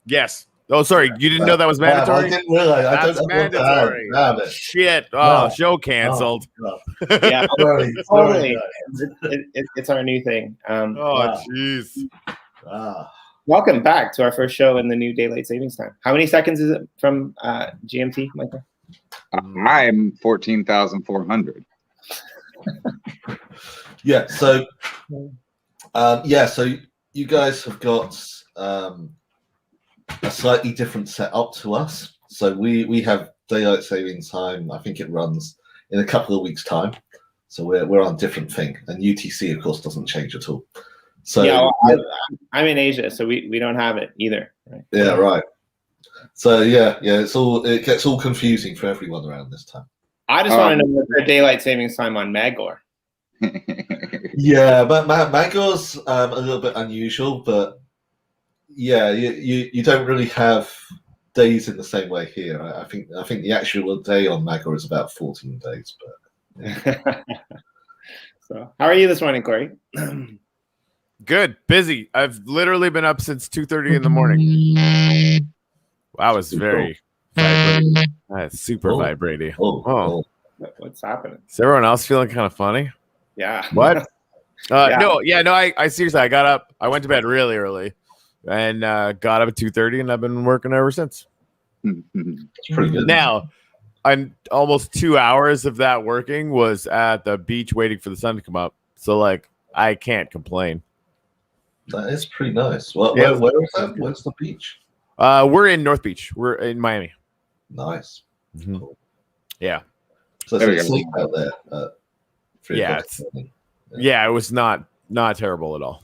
Yes. Oh, sorry. You didn't know that was mandatory? I didn't realize. That's mandatory. Shit. Oh, show canceled. Yeah, Sorry. totally. It's our new thing. Jeez. Welcome back to our first show in the new daylight savings time. How many seconds is it from GMT, Michael? I'm 14,400. Yeah. So, so you guys have got a slightly different setup to us. So we have daylight savings time. I think it runs in a couple of weeks' time. So we're on a different thing, and UTC of course doesn't change at all. So yeah, I'm in Asia, so we don't have it either. Right? Yeah, right. So it gets all confusing for everyone around this time. I just want to know what's their daylight savings time on Magor. Yeah, but Magor's a little bit unusual, but yeah, you don't really have days in the same way here. I think the actual day on Magor is about 14 days. But So, how are you this morning, Corey? Good, busy. I've literally been up since 2:30 in the morning. Wow, it's very vibrating. That's super vibrating. What's happening? Is everyone else feeling kind of funny? Yeah. What? No. I seriously, I got up. I went to bed really early, and got up at 2:30, and I've been working ever since. It's pretty good. Now, almost 2 hours of that working was at the beach waiting for the sun to come up. So like, I can't complain. That is pretty nice. Where is that? Where's the beach? We're in North Beach. We're in Miami. Nice. Mm-hmm. Cool. Yeah. So it's sleep out there. Yeah, it was not terrible at all.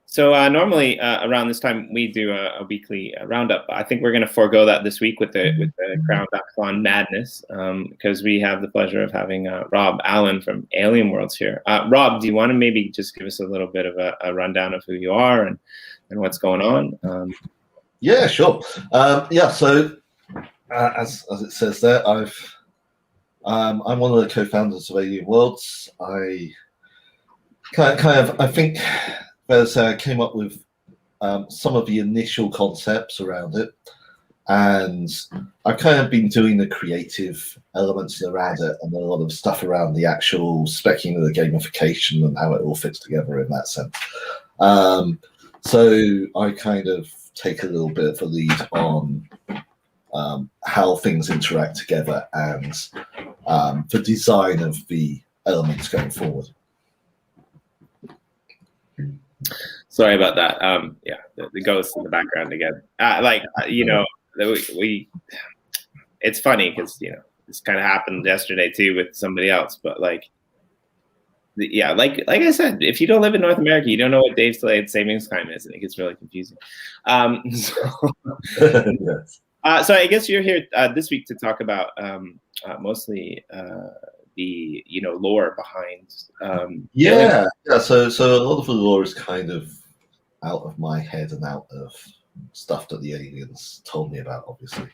So normally around this time we do a weekly roundup. I think we're going to forego that this week with the Crown DACATHon madness because we have the pleasure of having Rob Allen from AlienWorlds here. Rob, do you want to maybe just give us a little bit of a rundown of who you are and what's going on? Yeah, sure. So as it says there, I'm one of the co-founders of AlienWorlds. I think I came up with some of the initial concepts around it, and I've kind of been doing the creative elements around it and a lot of stuff around the actual specking of the gamification and how it all fits together in that sense. So I kind of take a little bit of a lead on how things interact together and the design of the elements going forward. Sorry about that. The ghost in the background again. It's funny because this kind of happened yesterday too with somebody else. But like I said, if you don't live in North America, you don't know what Dave's delayed savings time is, and it gets really confusing. So I guess you're here this week to talk about mostly the lore behind. So a lot of the lore is kind of out of my head and out of stuff that the aliens told me about, obviously.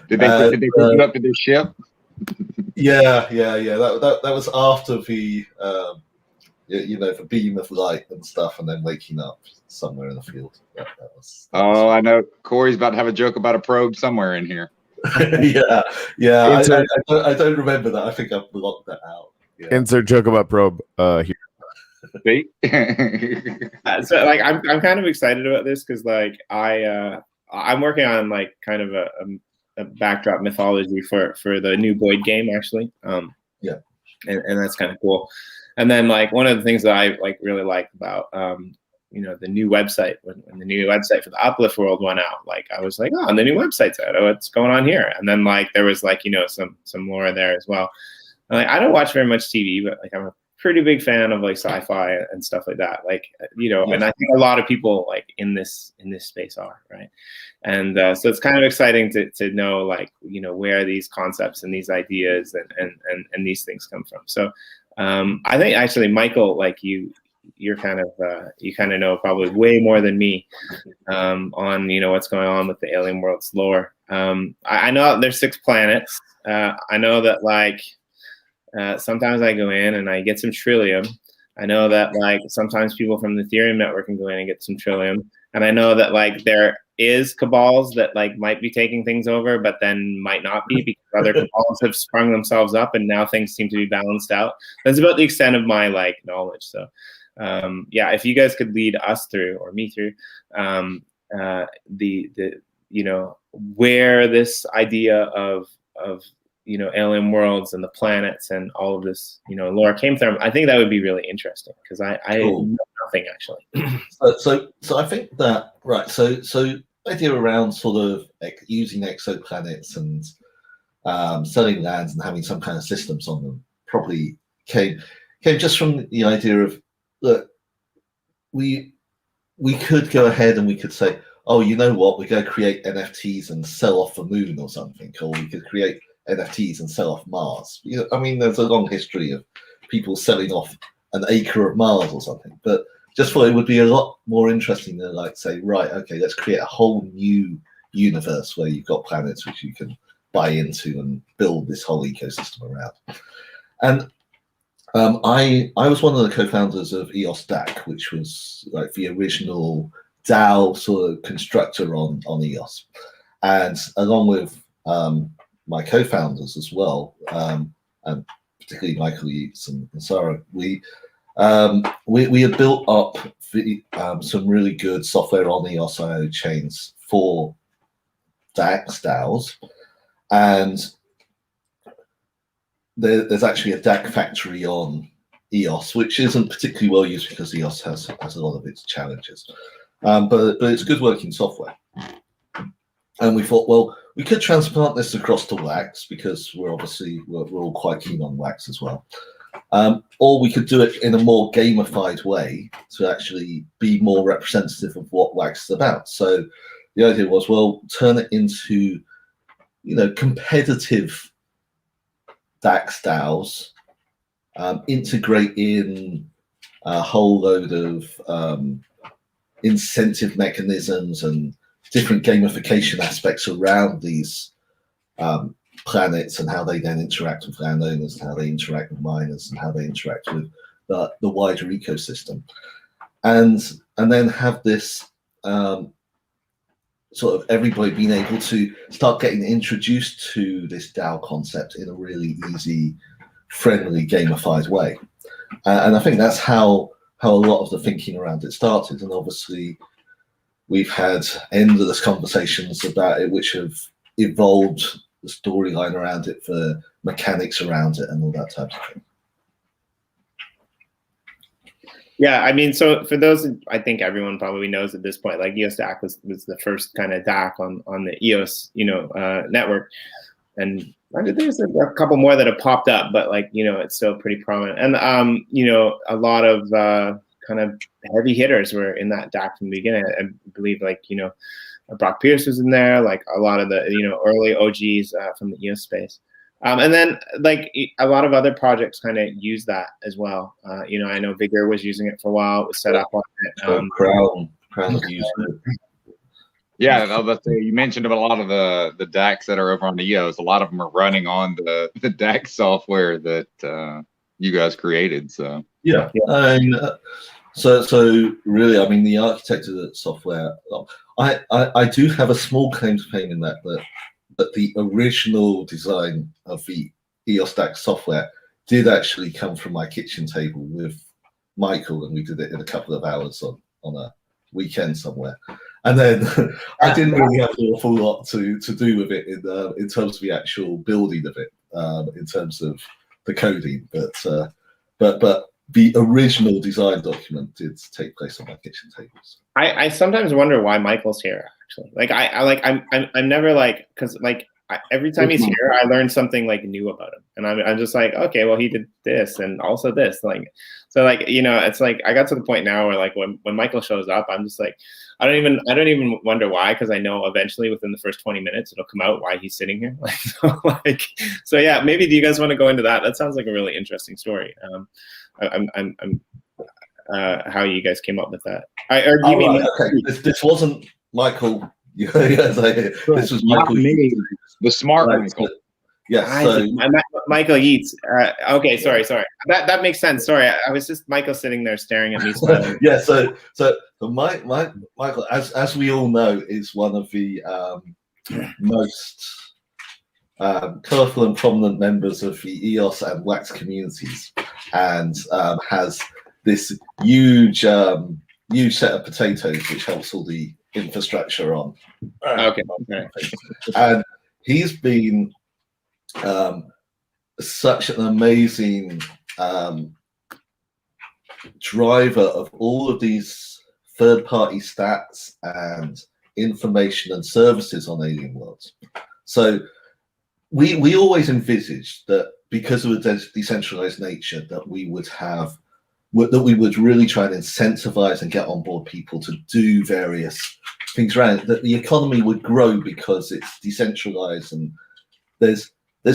Did they put it up to the ship? Yeah. That was after the the beam of light and stuff, and then waking up somewhere in the field. That was I know Corey's about to have a joke about a probe somewhere in here. yeah. I don't remember that. I think I've blocked that out. Yeah. Insert joke about probe here. See? So like I'm kind of excited about this because like I'm working on like kind of a backdrop mythology for the new Boyd game actually. And that's kind of cool. And then like one of the things that I really like about the new website when the new website for the Uplift world went out, like I was like, oh, the new website's out. Oh, what's going on here? And then like there was like some lore there as well. And, like I don't watch very much TV, but like I'm a pretty big fan of like sci-fi and stuff like that. Like and I think a lot of people like in this space are, right? And so it's kind of exciting to know like where these concepts and these ideas and these things come from. So I think actually Michael, like you're kind of you kind of know probably way more than me on what's going on with the AlienWorlds lore. I know there's 6 planets. I know that like Sometimes I go in and I get some Trillium. I know that like sometimes people from the Ethereum network can go in and get some Trillium. And I know that like there is cabals that like might be taking things over, but then might not be because other cabals have sprung themselves up and now things seem to be balanced out. That's about the extent of my like knowledge. So yeah, if you guys could lead us through or me through the you know, where this idea of you know, AlienWorlds and the planets and all of this, you know, lore came from, I think that would be really interesting because I Cool. know nothing actually. So I think that, right, so idea around sort of using exoplanets and selling lands and having some kind of systems on them probably came just from the idea of, look, we could go ahead and we could say, oh, you know what, we're going to create NFTs and sell off the moon or something, or we could create NFTs and sell off Mars. You know, I mean, there's a long history of people selling off an acre of Mars or something, but just thought it would be a lot more interesting than like say, right, okay, let's create a whole new universe where you've got planets which you can buy into and build this whole ecosystem around. And I was one of the co-founders of EOS DAC, which was like the original DAO sort of constructor on EOS, and along with my co-founders as well, and particularly Michael Yeats and Sarah, we had built up some really good software on EOS IO chains for DAOs, and there's actually a DAC factory on EOS, which isn't particularly well used because EOS has a lot of its challenges, but it's good working software. And we thought, well, we could transplant this across to Wax because we're all quite keen on Wax as well. Or we could do it in a more gamified way to actually be more representative of what Wax is about. So the idea was, well, turn it into, you know, competitive DACs, DAOs, integrate in a whole load of incentive mechanisms and different gamification aspects around these planets and how they then interact with landowners, and how they interact with miners, and how they interact with the wider ecosystem, and then have this sort of everybody being able to start getting introduced to this DAO concept in a really easy, friendly, gamified way. And I think that's how a lot of the thinking around it started. And obviously, we've had endless conversations about it, which have evolved the storyline around it, for mechanics around it, and all that type of thing. Yeah, I mean, so for those, I think everyone probably knows at this point, like EOS DAC was the first kind of DAC on the EOS, you know, network, and I mean, there's a couple more that have popped up, but like, you know, it's still pretty prominent, and you know, a lot of kind of heavy hitters were in that DAC from the beginning. I believe, like, you know, Brock Pierce was in there, like a lot of the, you know, early OGs from the EOS space. And then like a lot of other projects kind of use that as well. You know, I know Vigor was using it for a while. It was set up on it. Crown used it. Yeah, you mentioned about a lot of the DACs that are over on the EOS. A lot of them are running on the DAC software that you guys created. So yeah. So really, I mean, the architecture of that software, I do have a small claim to fame in that the original design of the EOS DAC software did actually come from my kitchen table with Michael, and we did it in a couple of hours on a weekend somewhere. And then I didn't really have an awful lot to do with it in terms of the actual building of it, in terms of the coding, but the original design document did take place on my kitchen tables. I sometimes wonder why Michael's here. Actually, like I'm never like, because like every time he's here, I learn something like new about him, and I'm just like, okay, well, he did this and also this, like, so like, you know, it's like I got to the point now where like when Michael shows up, I'm just like, I don't even wonder why, because I know eventually within the first 20 minutes it'll come out why he's sitting here. Like, so yeah, maybe do you guys want to go into that? That sounds like a really interesting story. How you guys came up with that? This wasn't Michael. This was Michael. The smart Michael. Yes. So, Michael Yeats. Okay, sorry. That makes sense. Sorry, I was just Michael sitting there staring at me smiling. Yeah. So Michael, as we all know, is one of the most colourful and prominent members of the EOS and Wax communities, and has this huge set of potatoes which helps all the infrastructure on. Okay. And he's been such an amazing driver of all of these third-party stats and information and services on AlienWorlds. So we always envisaged that because of the decentralized nature that we would really try and incentivize and get on board people to do various things around it, that the economy would grow because it's decentralized and there's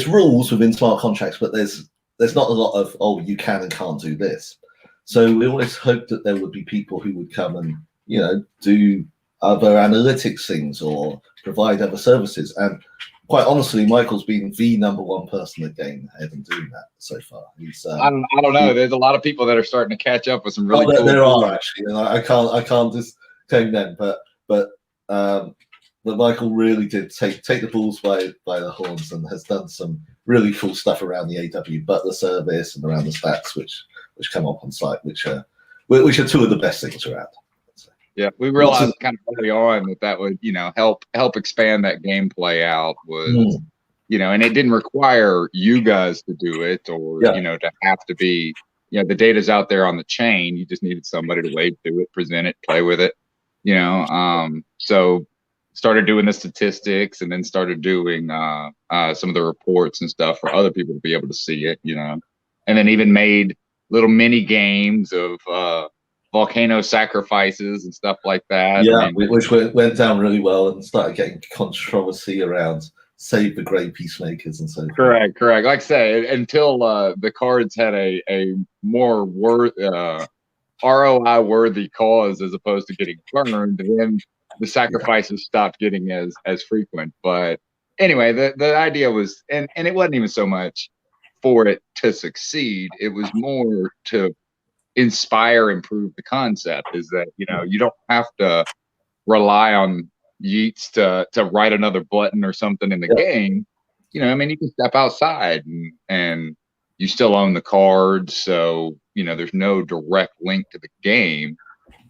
rules within smart contracts, but there's not a lot of, oh, you can and can't do this. So we always hoped that there would be people who would come and, you know, do other analytics things or provide other services. And quite honestly, Michael's been the #1 person at getting ahead and doing that so far. He's I don't know. There's a lot of people that are starting to catch up with some really cool. There are actually, and I can't just claim them, but Michael really did take the bulls by the horns and has done some really cool stuff around the AW Butler service and around the stats which come up on site, which are two of the best things around. Yeah, we realized kind of early on that would, you know, help expand that gameplay out was, you know, and it didn't require you guys to do it or, you know, to have to be, you know, the data's out there on the chain. You just needed somebody to wade through it, present it, play with it, you know. So started doing the statistics and then started doing some of the reports and stuff for other people to be able to see it, you know, and then even made little mini games of volcano sacrifices and stuff like that. Yeah, which went down really well and started getting controversy around Save the Grey Peacemakers and so forth. Correct. Like I say, until the cards had a more ROI worthy cause as opposed to getting burned, then the sacrifices stopped getting as frequent. But anyway, the idea was, and it wasn't even so much for it to succeed, it was more to inspire and prove the concept is that, you know, you don't have to rely on Yeats to write another button or something in the game. You know, I mean, you can step outside and you still own the cards. So, you know, there's no direct link to the game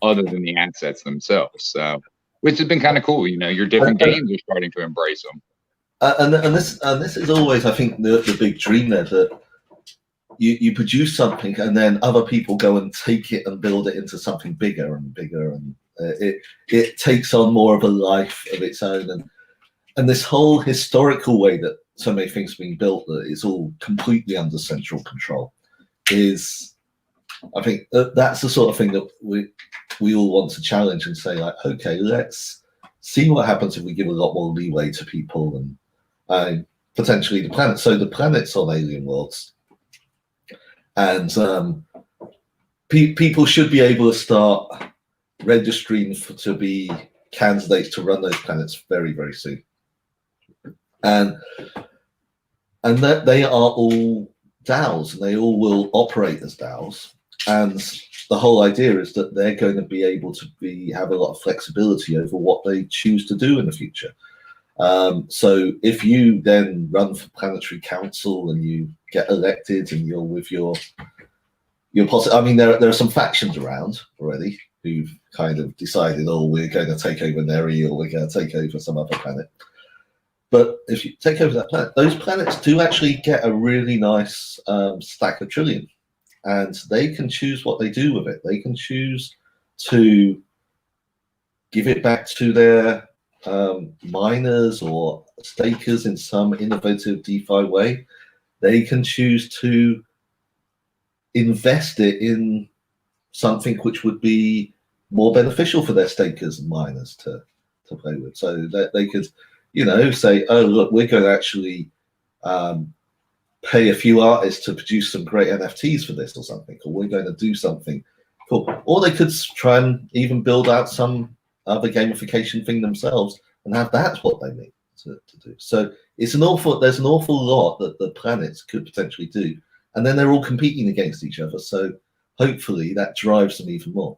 other than the assets themselves. So, which has been kind of cool. You know, your different games are starting to embrace them. And this is always, I think, the big dream there, that you produce something and then other people go and take it and build it into something bigger and bigger, and it takes on more of a life of its own. And this whole historical way that so many things have been built, that it's all completely under central control, is, I think, that's the sort of thing that we all want to challenge and say, like, okay, let's see what happens if we give a lot more leeway to people and potentially the planet. So the planet's on AlienWorlds, and people should be able to start registering to be candidates to run those planets very, very soon. And that they are all DAOs, and they all will operate as DAOs. And the whole idea is that they're going to be able to have a lot of flexibility over what they choose to do in the future. So if you then run for Planetary Council and you get elected and you're with your I mean, there are some factions around already who've kind of decided, oh, we're going to take over Neri, or we're going to take over some other planet. But if you take over that planet, those planets do actually get a really nice stack of Trillium, and they can choose what they do with it. They can choose to give it back to their miners or stakers in some innovative DeFi way. They can choose to invest it in something which would be more beneficial for their stakers and miners to play with. So that they could, you know, say, oh, look, we're going to actually pay a few artists to produce some great NFTs for this or something, or we're going to do something cool. Or they could try and even build out some other gamification thing themselves and have that's what they need. to do. So there's an awful lot that the planets could potentially do, and then they're all competing against each other. So hopefully that drives them even more.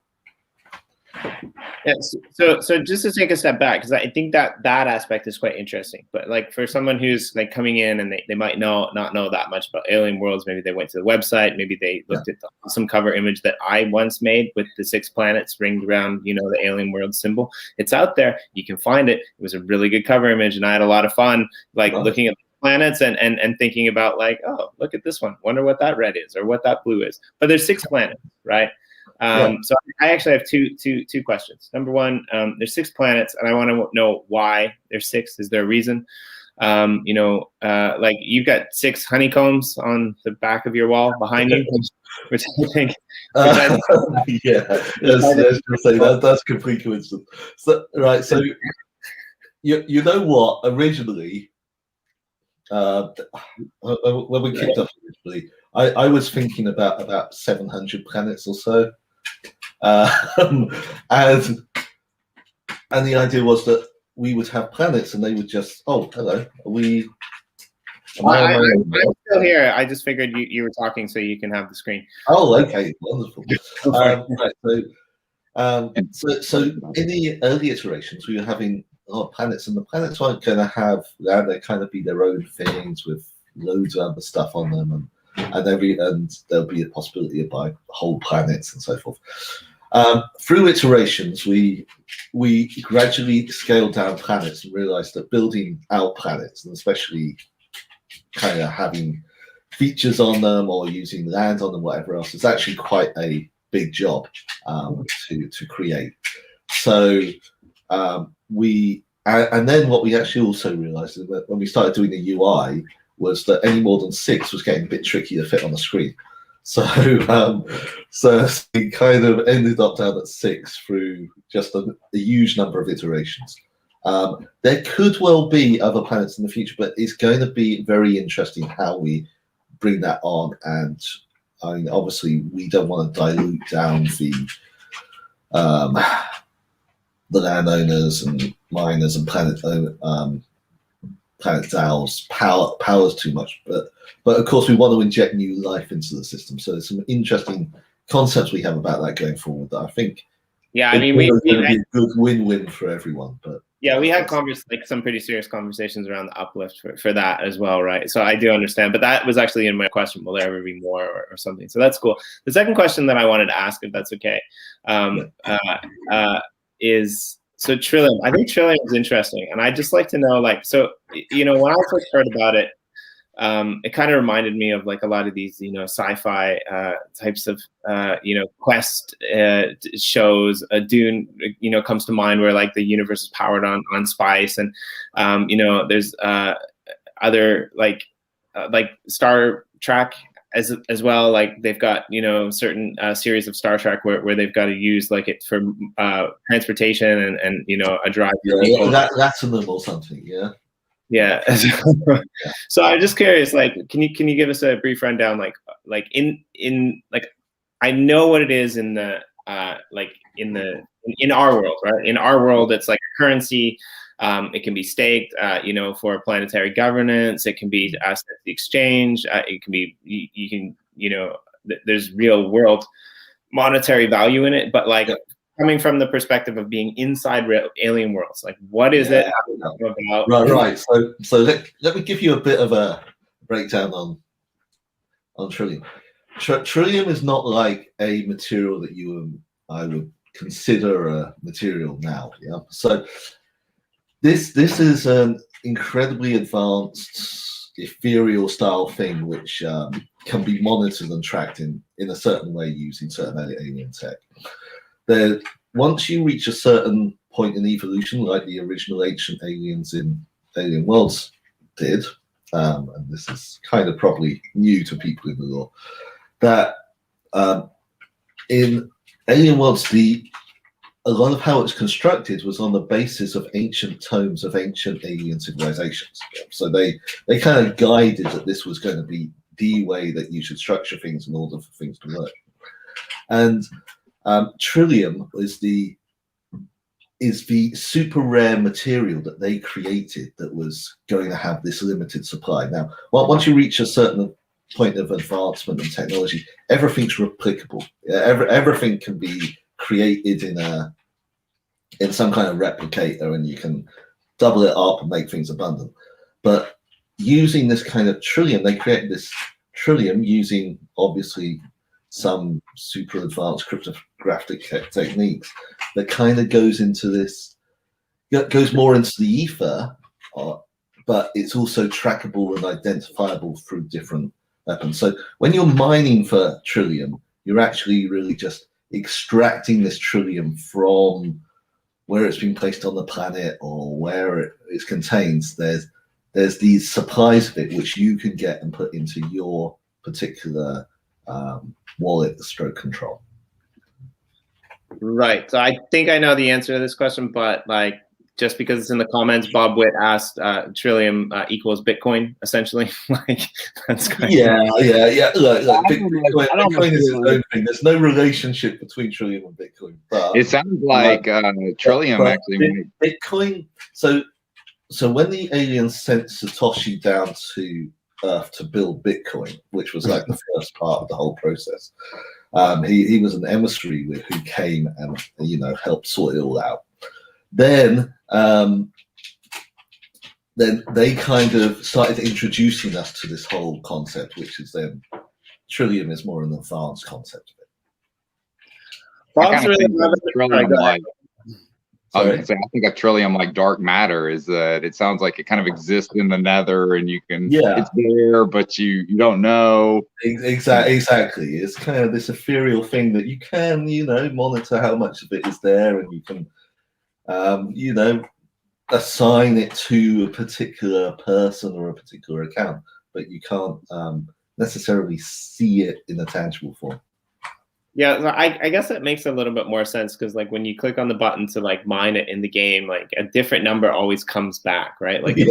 Yes. So just to take a step back, because I think that aspect is quite interesting. But like for someone who's like coming in and they might not know that much about AlienWorlds, maybe they went to the website, maybe they looked at the awesome cover image that I once made with the 6 planets ringed around, the AlienWorld symbol. It's out there. You can find it. It was a really good cover image, and I had a lot of fun looking at planets and thinking about like, oh, look at this one. Wonder what that red is or what that blue is. But there's 6 planets, right? So I actually have two questions. Number one, there's 6 planets, and I want to know why there's 6. Is there a reason? Like you've got 6 honeycombs on the back of your wall behind you, which I think. That's complete coincidence. So, right, so you know what? Originally, when we kicked off originally, I was thinking about 700 planets or so. And the idea was that we would have planets and they would just, oh, hello, I'm still here. I just figured you were talking so you can have the screen. Oh, okay, wonderful. So in the early iterations, we were having planets, and the planets weren't going to have that. They kind of be their own things with loads of other stuff on them, and there'll be a possibility of buying whole planets and so forth. Through iterations, we gradually scaled down planets and realized that building out planets, and especially kind of having features on them or using land on them, whatever else, is actually quite a big job to create. So and then what we actually also realized is that when we started doing the UI was that any more than 6 was getting a bit tricky to fit on the screen. So we kind of ended up down at 6 through just a huge number of iterations. There could well be other planets in the future, but it's going to be very interesting how we bring that on. And I mean, obviously, we don't want to dilute down the landowners and miners and planet DAOs powers too much, but of course we want to inject new life into the system. So there's some interesting concepts we have about that going forward that I think we be a good win-win for everyone. But we had some pretty serious conversations around the uplift for that as well, right? So I do understand, but that was actually in my question: will there ever be more or something? So that's cool. The second question that I wanted to ask, if that's okay, is. So Trillium, I think Trillium is interesting, and I'd just like to know, when I first heard about it, it kind of reminded me of like a lot of these, sci-fi types of, quest shows. Dune, comes to mind, where like the universe is powered on spice, and there's other like Star Trek. As well, like they've got certain series of Star Trek where they've got to use like it for transportation and a drive. That's a little something, yeah. So I'm just curious, like, can you give us a brief rundown, like in I know what it is in the in our world, right? In our world, it's like a currency. It can be staked, for planetary governance. It can be asset the exchange. It can be, you can, there's real world monetary value in it. But like coming from the perspective of being inside AlienWorlds, like what is it about? Right. So let me give you a bit of a breakdown on Trillium. Trillium is not like a material that you and I would consider a material now. Yeah. So This is an incredibly advanced ethereal style thing which can be monitored and tracked in a certain way using certain alien tech. Once you reach a certain point in evolution, like the original ancient aliens in AlienWorlds did, and this is kind of probably new to people in the lore, that in AlienWorlds a lot of how it's constructed was on the basis of ancient tomes of ancient alien civilizations. So they kind of guided that this was going to be the way that you should structure things in order for things to work. And Trillium is the is the super rare material that they created that was going to have this limited supply. Now, once you reach a certain point of advancement in technology, everything's replicable. Everything can be created in some kind of replicator, and you can double it up and make things abundant. But using this kind of Trillium, they created this Trillium using obviously some super advanced cryptographic techniques that kind of goes more into the ether, but it's also trackable and identifiable through different weapons. So when you're mining for Trillium, you're actually really just extracting this Trillium from where it's been placed on the planet or where it contains. There's these supplies of it which you can get and put into your particular wallet stroke control. Right. So I think I know the answer to this question, but like just because it's in the comments, Bob Witt asked Trillium equals Bitcoin, essentially. Like that's kind yeah. Look, Bitcoin is its own thing. There's no relationship between Trillium and Bitcoin. But it sounds like Trillium actually. Bitcoin. So when the aliens sent Satoshi down to Earth to build Bitcoin, which was like the first part of the whole process, he was an emissary who came and helped sort it all out. Then they kind of started introducing us to this whole concept, which is then Trillium is more an advanced concept of it. Bob's really I think a Trillium like dark matter is that it sounds like it kind of exists in the nether, and you can it's there, but you don't know. Exactly. It's kind of this ethereal thing that you can monitor how much of it is there, and you can assign it to a particular person or a particular account, but you can't necessarily see it in a tangible form. Yeah, I guess that makes a little bit more sense because like when you click on the button to like mine it in the game, like a different number always comes back, right? Like you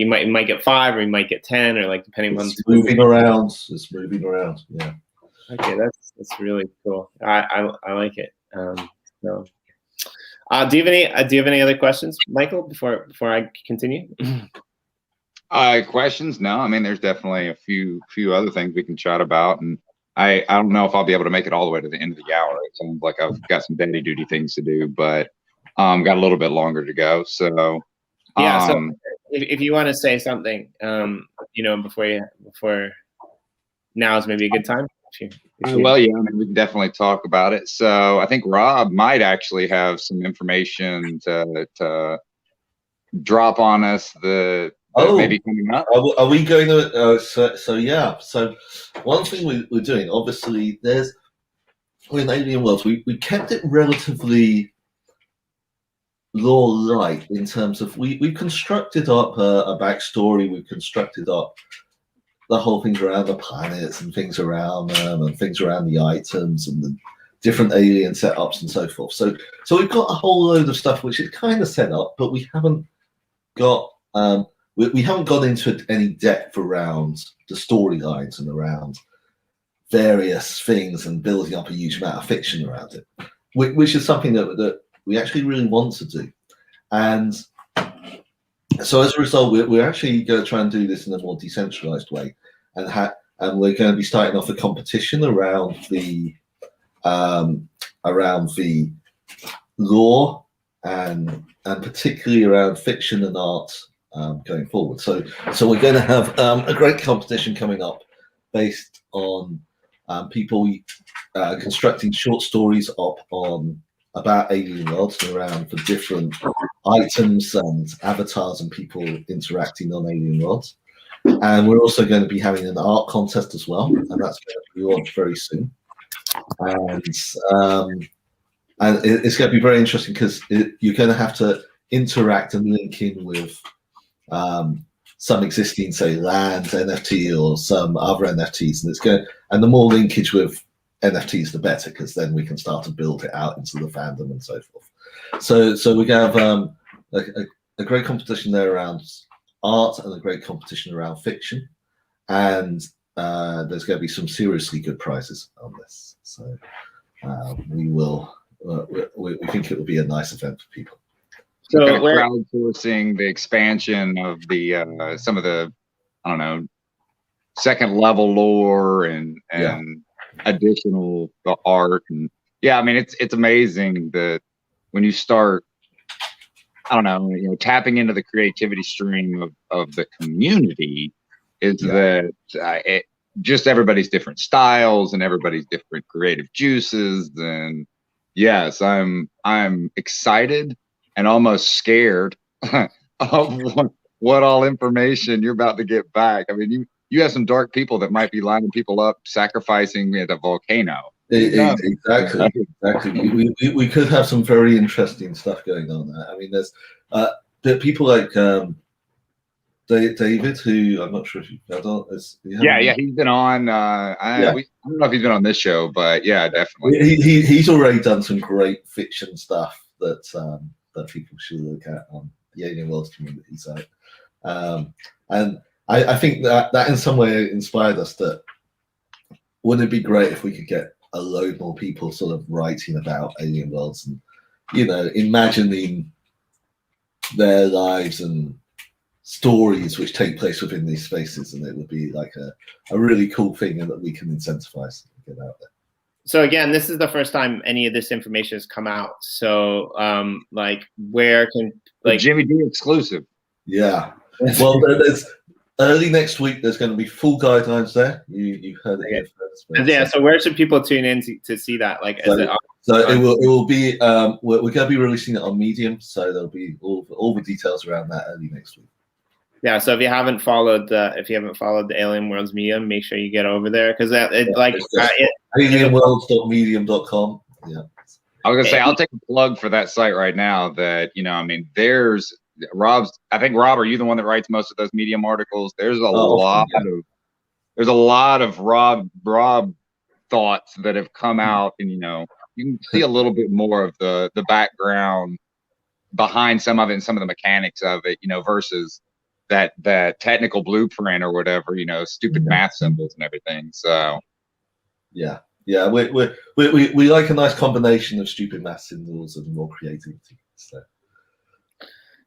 might get 5 or you might get 10 or like depending on it's moving around. It's moving around. Yeah. Okay, that's really cool. I like it. So, do you have any other questions, Michael? Before I continue. Questions? No, I mean there's definitely a few other things we can chat about, and I don't know if I'll be able to make it all the way to the end of the hour. It sounds like I've got some daddy duty things to do, but got a little bit longer to go. So yeah. So if you want to say something, before now is maybe a good time. Well, yeah, I mean, we can definitely talk about it. So I think Rob might actually have some information to drop on us maybe coming up. Are we going to? So one thing we're doing, obviously, in AlienWorlds, we kept it relatively lore-light in terms of we constructed up a backstory. We constructed up the whole things around the planets and things around them and things around the items and the different alien setups and so forth. So we've got a whole load of stuff which is kind of set up, but we haven't got we haven't gone into any depth around the storylines and around various things and building up a huge amount of fiction around it, which is something that we actually really want to do. And so as a result, we're actually going to try and do this in a more decentralized way, and we're going to be starting off a competition around the lore and particularly around fiction and art going forward. So we're going to have a great competition coming up based on people constructing short stories about AlienWorlds and around the different items and avatars and people interacting on AlienWorlds. And we're also going to be having an art contest as well, and that's going to be launched very soon. And it's going to be very interesting because you're going to have to interact and link in with some existing, say, land NFT or some other NFTs, and the more linkage with NFTs, the better, because then we can start to build it out into the fandom and so forth. So we're going to have a great competition there around art and a great competition around fiction, and there's going to be some seriously good prizes on this. So we will we think it will be a nice event for people. So So kind of crowdsourcing the expansion of the some of the, I don't know, second level lore and additional the art, and yeah, I mean it's amazing that when you start, I don't know, tapping into the creativity stream of the community, is that just everybody's different styles and everybody's different creative juices. And yes, I'm excited and almost scared of what all information you're about to get back. I mean, you have some dark people that might be lining people up, sacrificing at a volcano. Exactly. We could have some very interesting stuff going on there. I mean, there's people like David, who I'm not sure if you've heard of. Yeah, he's been on. I don't know if he's been on this show, but yeah, definitely. He's already done some great fiction stuff that people should look at on the AlienWorlds community site. And I think that in some way inspired us that wouldn't it be great if we could get a load more people sort of writing about AlienWorlds and, imagining their lives and stories which take place within these spaces, and it would be like a really cool thing and that we can incentivize and get out there. So again, this is the first time any of this information has come out. So where can Jimmy D exclusive? Yeah. Well, there's early next week. There's going to be full guidelines there. You heard it here first. Yeah. So where should people tune in to see that? It will be. We're going to be releasing it on Medium, so there'll be all the details around that early next week. Yeah. So if you haven't followed the AlienWorlds Medium, make sure you get over there because AlienWorlds.medium.com. Yeah. I was gonna say I'll take a plug for that site right now. That there's Rob's. I think Rob, are you the one that writes most of those Medium articles? There's a lot of Rob thoughts that have come out, and you can see a little bit more of the background behind some of it and some of the mechanics of it, versus that technical blueprint or whatever, stupid math symbols and everything. So yeah, we like a nice combination of stupid math symbols and more creativity. So.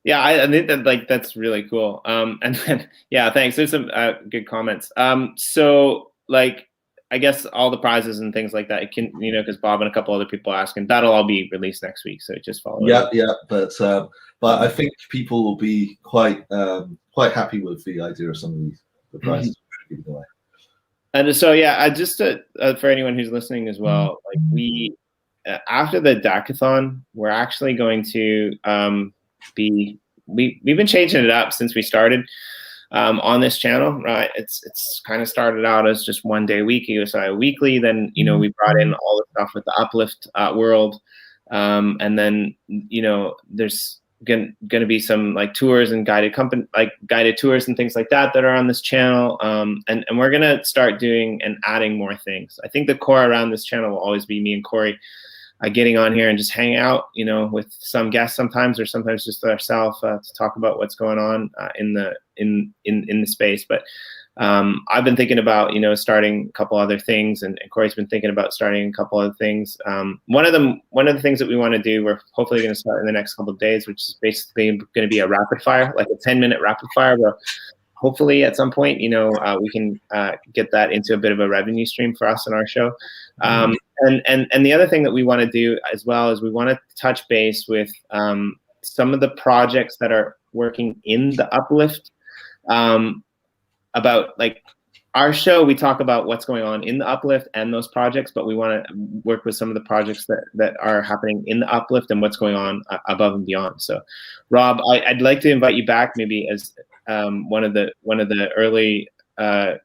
Yeah, I think that that's really cool. And then thanks. There's some good comments. So I guess all the prizes and things like that, it can, because Bob and a couple other people are asking, that'll all be released next week. So just follow. Yeah, but I think people will be quite happy with the idea of some of the prizes we're giving away. And so just for anyone who's listening as well, we after the DACAthon, we're actually going to we've been changing it up since we started. On this channel, right? It's kind of started out as just one day a week, weekly. Then we brought in all the stuff with the uplift world, and then there's gonna be some tours and guided tours and things like that are on this channel. And we're gonna start doing and adding more things. I think the core around this channel will always be me and Corey getting on here and just hang out, with some guests sometimes, or sometimes just ourselves to talk about what's going on in the space. But I've been thinking about, starting a couple other things, and Corey's been thinking about starting a couple other things. One of the things that we want to do, we're hopefully going to start in the next couple of days, which is basically going to be a rapid fire, like a 10-minute rapid fire. But hopefully at some point, we can get that into a bit of a revenue stream for us in our show. And the other thing that we want to do as well is we want to touch base with some of the projects that are working in the uplift. About our show, we talk about what's going on in the uplift and those projects, but we want to work with some of the projects that are happening in the uplift and what's going on above and beyond. So, Rob, I'd like to invite you back maybe as one of the early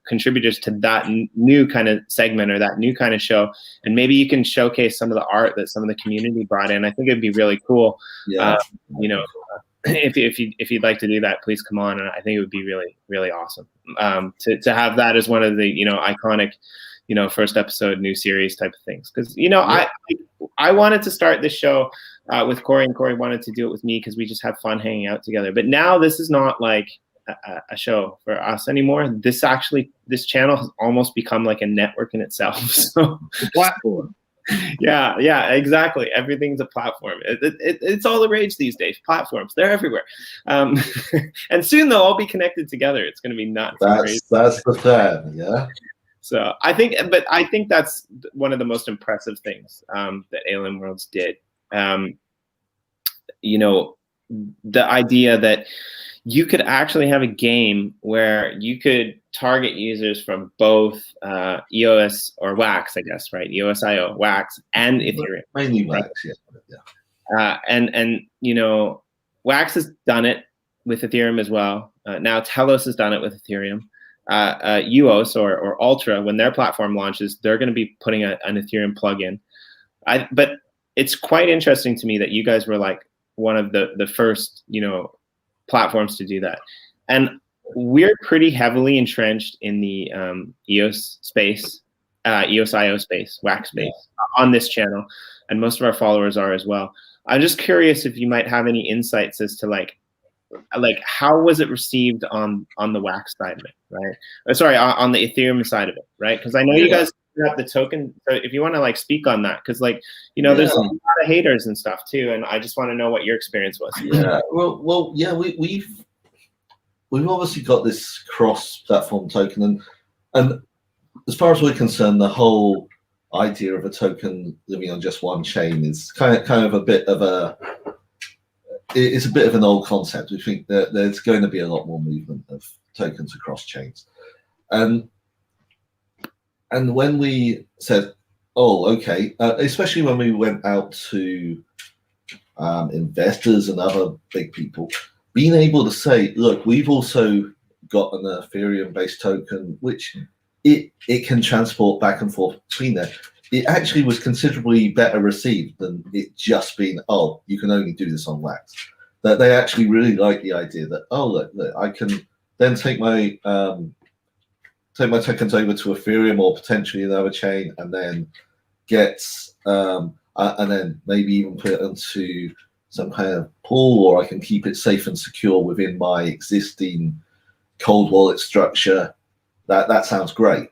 contributors to that new kind of segment or that new kind of show, and maybe you can showcase some of the art that some of the community brought in. I think it'd be really cool. Yeah. If you'd like to do that, please come on, and I think it would be really, really awesome to have that as one of the iconic first episode new series type of things. Because I wanted to start this show with Corey, and Corey wanted to do it with me because we just have fun hanging out together. But now this is not like a show for us anymore. This channel has almost become like a network in itself. So platform. Yeah, exactly. Everything's a platform. It's all the rage these days. Platforms, they're everywhere, and soon they'll all be connected together. It's going to be nuts. That's the plan, yeah. So I think that's one of the most impressive things that AlienWorlds did. The idea that you could actually have a game where you could target users from both EOS or Wax, I guess, right? EOS.io, Wax, and Ethereum. Mainly Wax, yeah. And Wax has done it with Ethereum as well. Now Telos has done it with Ethereum. EOS or Ultra, when their platform launches, they're going to be putting an Ethereum plugin. But it's quite interesting to me that you guys were like one of the first, platforms to do that. And we're pretty heavily entrenched in the EOS space, EOS.io space, Wax space on this channel. And most of our followers are as well. I'm just curious if you might have any insights as to like how was it received on the Wax side of it, right? Sorry, on the Ethereum side of it, right? Because I know you guys have the token. So if you want to like speak on that, because there's a lot of haters and stuff too, and I just want to know what your experience was. Yeah, well, yeah, we've obviously got this cross-platform token, and as far as we're concerned, the whole idea of a token living on just one chain is kind of a bit of it's a bit of an old concept. We think that there's going to be a lot more movement of tokens across chains. And when we said, oh, okay, especially when we went out to investors and other big people, being able to say, look, we've also got an Ethereum-based token, which it can transport back and forth between there. It actually was considerably better received than it just being, oh, you can only do this on Wax. That they actually really like the idea that, oh, look, I can then take my tokens over to Ethereum or potentially another chain, and then get and then maybe even put it into some kind of pool, or I can keep it safe and secure within my existing cold wallet structure. That sounds great.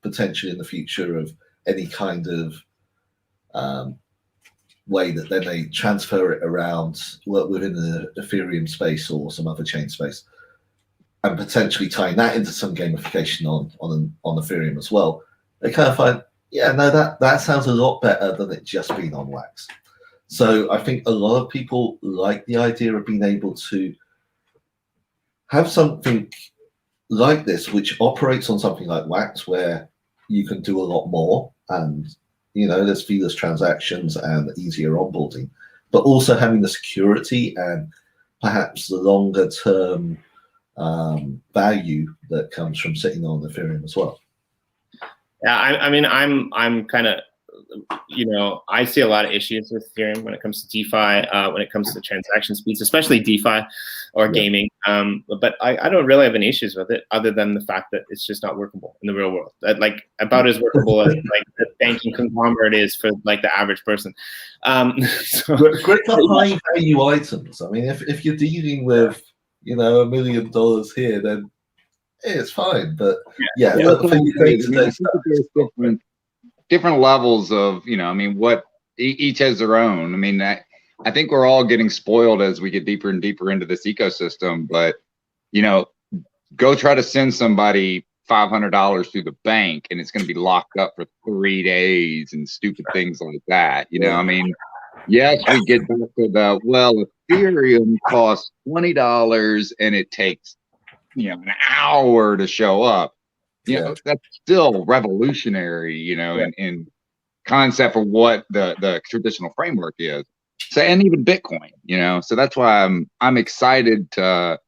Potentially in the future of any kind of way that then they transfer it around within the Ethereum space or some other chain space, and potentially tying that into some gamification on Ethereum as well. They kind of find, that sounds a lot better than it just being on Wax. So I think a lot of people like the idea of being able to have something like this, which operates on something like Wax, where you can do a lot more, and there's feeless transactions and easier onboarding, but also having the security and perhaps the longer term value that comes from sitting on Ethereum as well. Yeah, I'm kind of, I see a lot of issues with Ethereum when it comes to DeFi, when it comes to transaction speeds, especially DeFi or gaming. But I don't really have any issues with it, other than the fact that it's just not workable in the real world. About as workable as the banking conglomerate is for the average person. Great for high value items. I mean, if you're dealing with $1 million here, then it's fine. But different levels of, what each has their own. I think we're all getting spoiled as we get deeper and deeper into this ecosystem, but, go try to send somebody $500 through the bank and it's going to be locked up for 3 days and stupid things like that. Yes, we get back to the, Ethereum costs $20 and it takes, an hour to show up. That's still revolutionary, in concept for what the traditional framework is. So, and even Bitcoin, so that's why I'm excited to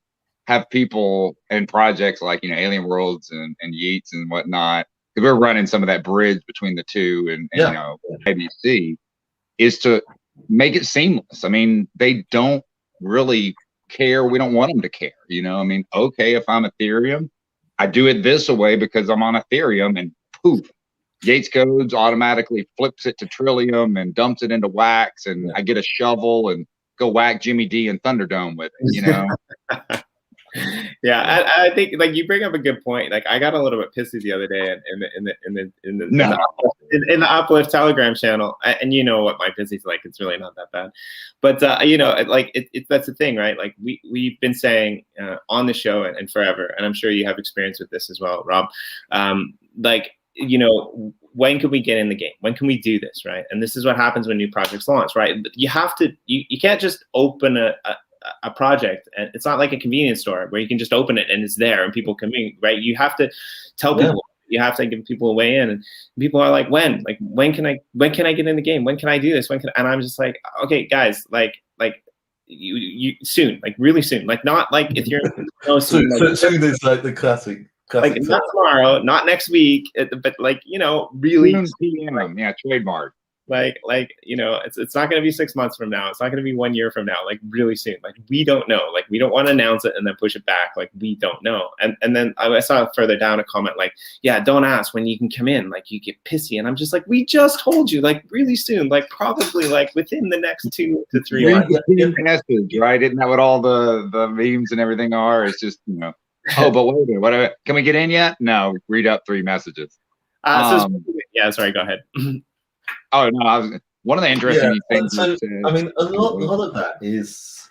have people and projects like, AlienWorlds and Yeats and whatnot, because we're running some of that bridge between the two and ABC, is to make it seamless. They don't really care. We don't want them to care, okay, if I'm Ethereum, I do it this way because I'm on Ethereum, and poof, Yates Codes automatically flips it to Trillium and dumps it into Wax, and I get a shovel and go whack Jimmy D and Thunderdome with it, Yeah, I think like you bring up a good point. Like I got a little bit pissy the other day in the uplift Telegram channel, and you know what my pissy's like. It's really not that bad, but like that's the thing, right? Like we've been saying on the show and forever, and I'm sure you have experience with this as well, Rob. Like when can we get in the game? When can we do this, right? And this is what happens when new projects launch, right? You have to, you can't just open a project, and it's not like a convenience store where you can just open it and it's there and people come in, right? You have to tell people, you have to give people a way in, and people are like, when can I get in the game? When can I do this? And I'm just like, okay, guys, like you soon, like really soon, like not like if you're soon is like the classic like not tomorrow, not next week, but like really yeah, trademark. Like it's not going to be 6 months from now. It's not going to be 1 year from now. Like really soon. Like we don't know. Like we don't want to announce it and then push it back. Like we don't know. And then I saw further down a comment like, yeah, don't ask when you can come in. Like you get pissy. And I'm just like, we just told you like really soon. Like probably like within the next 2 to 3 months. Message, right? Isn't that what all the memes and everything are? It's just oh, but wait a minute. Can we get in yet? No. Read up 3 messages. Yeah. Sorry. Go ahead. Oh no! One of the interesting things. So, I mean, a lot of that is,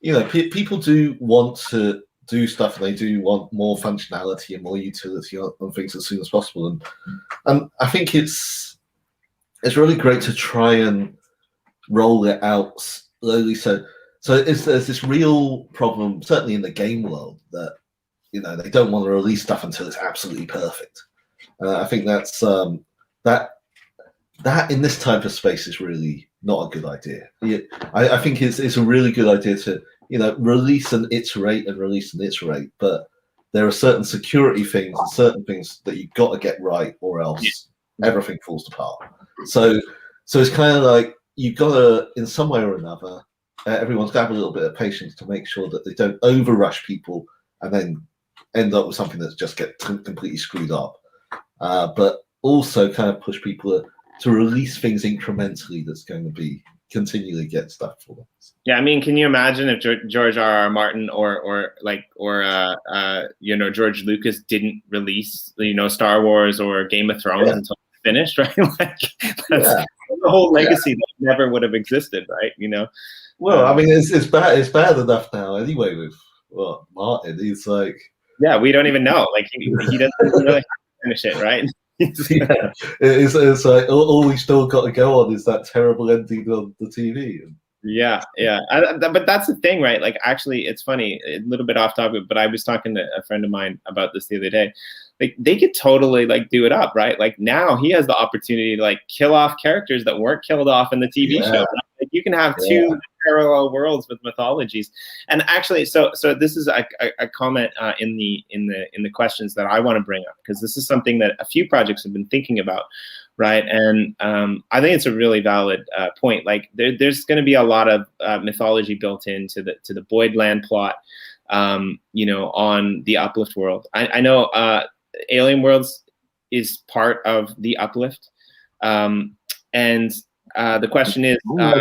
people do want to do stuff, and they do want more functionality and more utility on things as soon as possible. And I think it's really great to try and roll it out slowly. So there's this real problem, certainly in the game world, that they don't want to release stuff until it's absolutely perfect. I think that's that in this type of space is really not a good idea. I think it's a really good idea to release and iterate, but there are certain security things and certain things that you've got to get right, or else everything falls apart. So it's kind of like you've got to, in some way or another, everyone's got to have a little bit of patience to make sure that they don't overrush people and then end up with something that's just get completely screwed up. But also kind of push people to release things incrementally that's going to be continually get stuff for them. Yeah, I mean, can you imagine if George R.R. Martin or George Lucas didn't release Star Wars or Game of Thrones until it's finished, right? Like that's the whole legacy that never would have existed, right? Well, I mean, it's bad enough now anyway with Martin. He's like, we don't even know. Like he doesn't really finish it, right? It's like all we still got to go on is that terrible ending on the TV. But that's the thing, right? Like, actually, it's funny, a little bit off topic, but I was talking to a friend of mine about this the other day. Like, they could totally like do it up, right? Like now he has the opportunity to like kill off characters that weren't killed off in the TV show. Right? Like you can have two parallel worlds with mythologies. And actually, so this is a comment in the questions that I want to bring up, because this is something that a few projects have been thinking about, right? And I think it's a really valid point. Like there's going to be a lot of mythology built into the Boyd land plot, on the Uplift world. I know AlienWorlds is part of the Uplift, and the question is,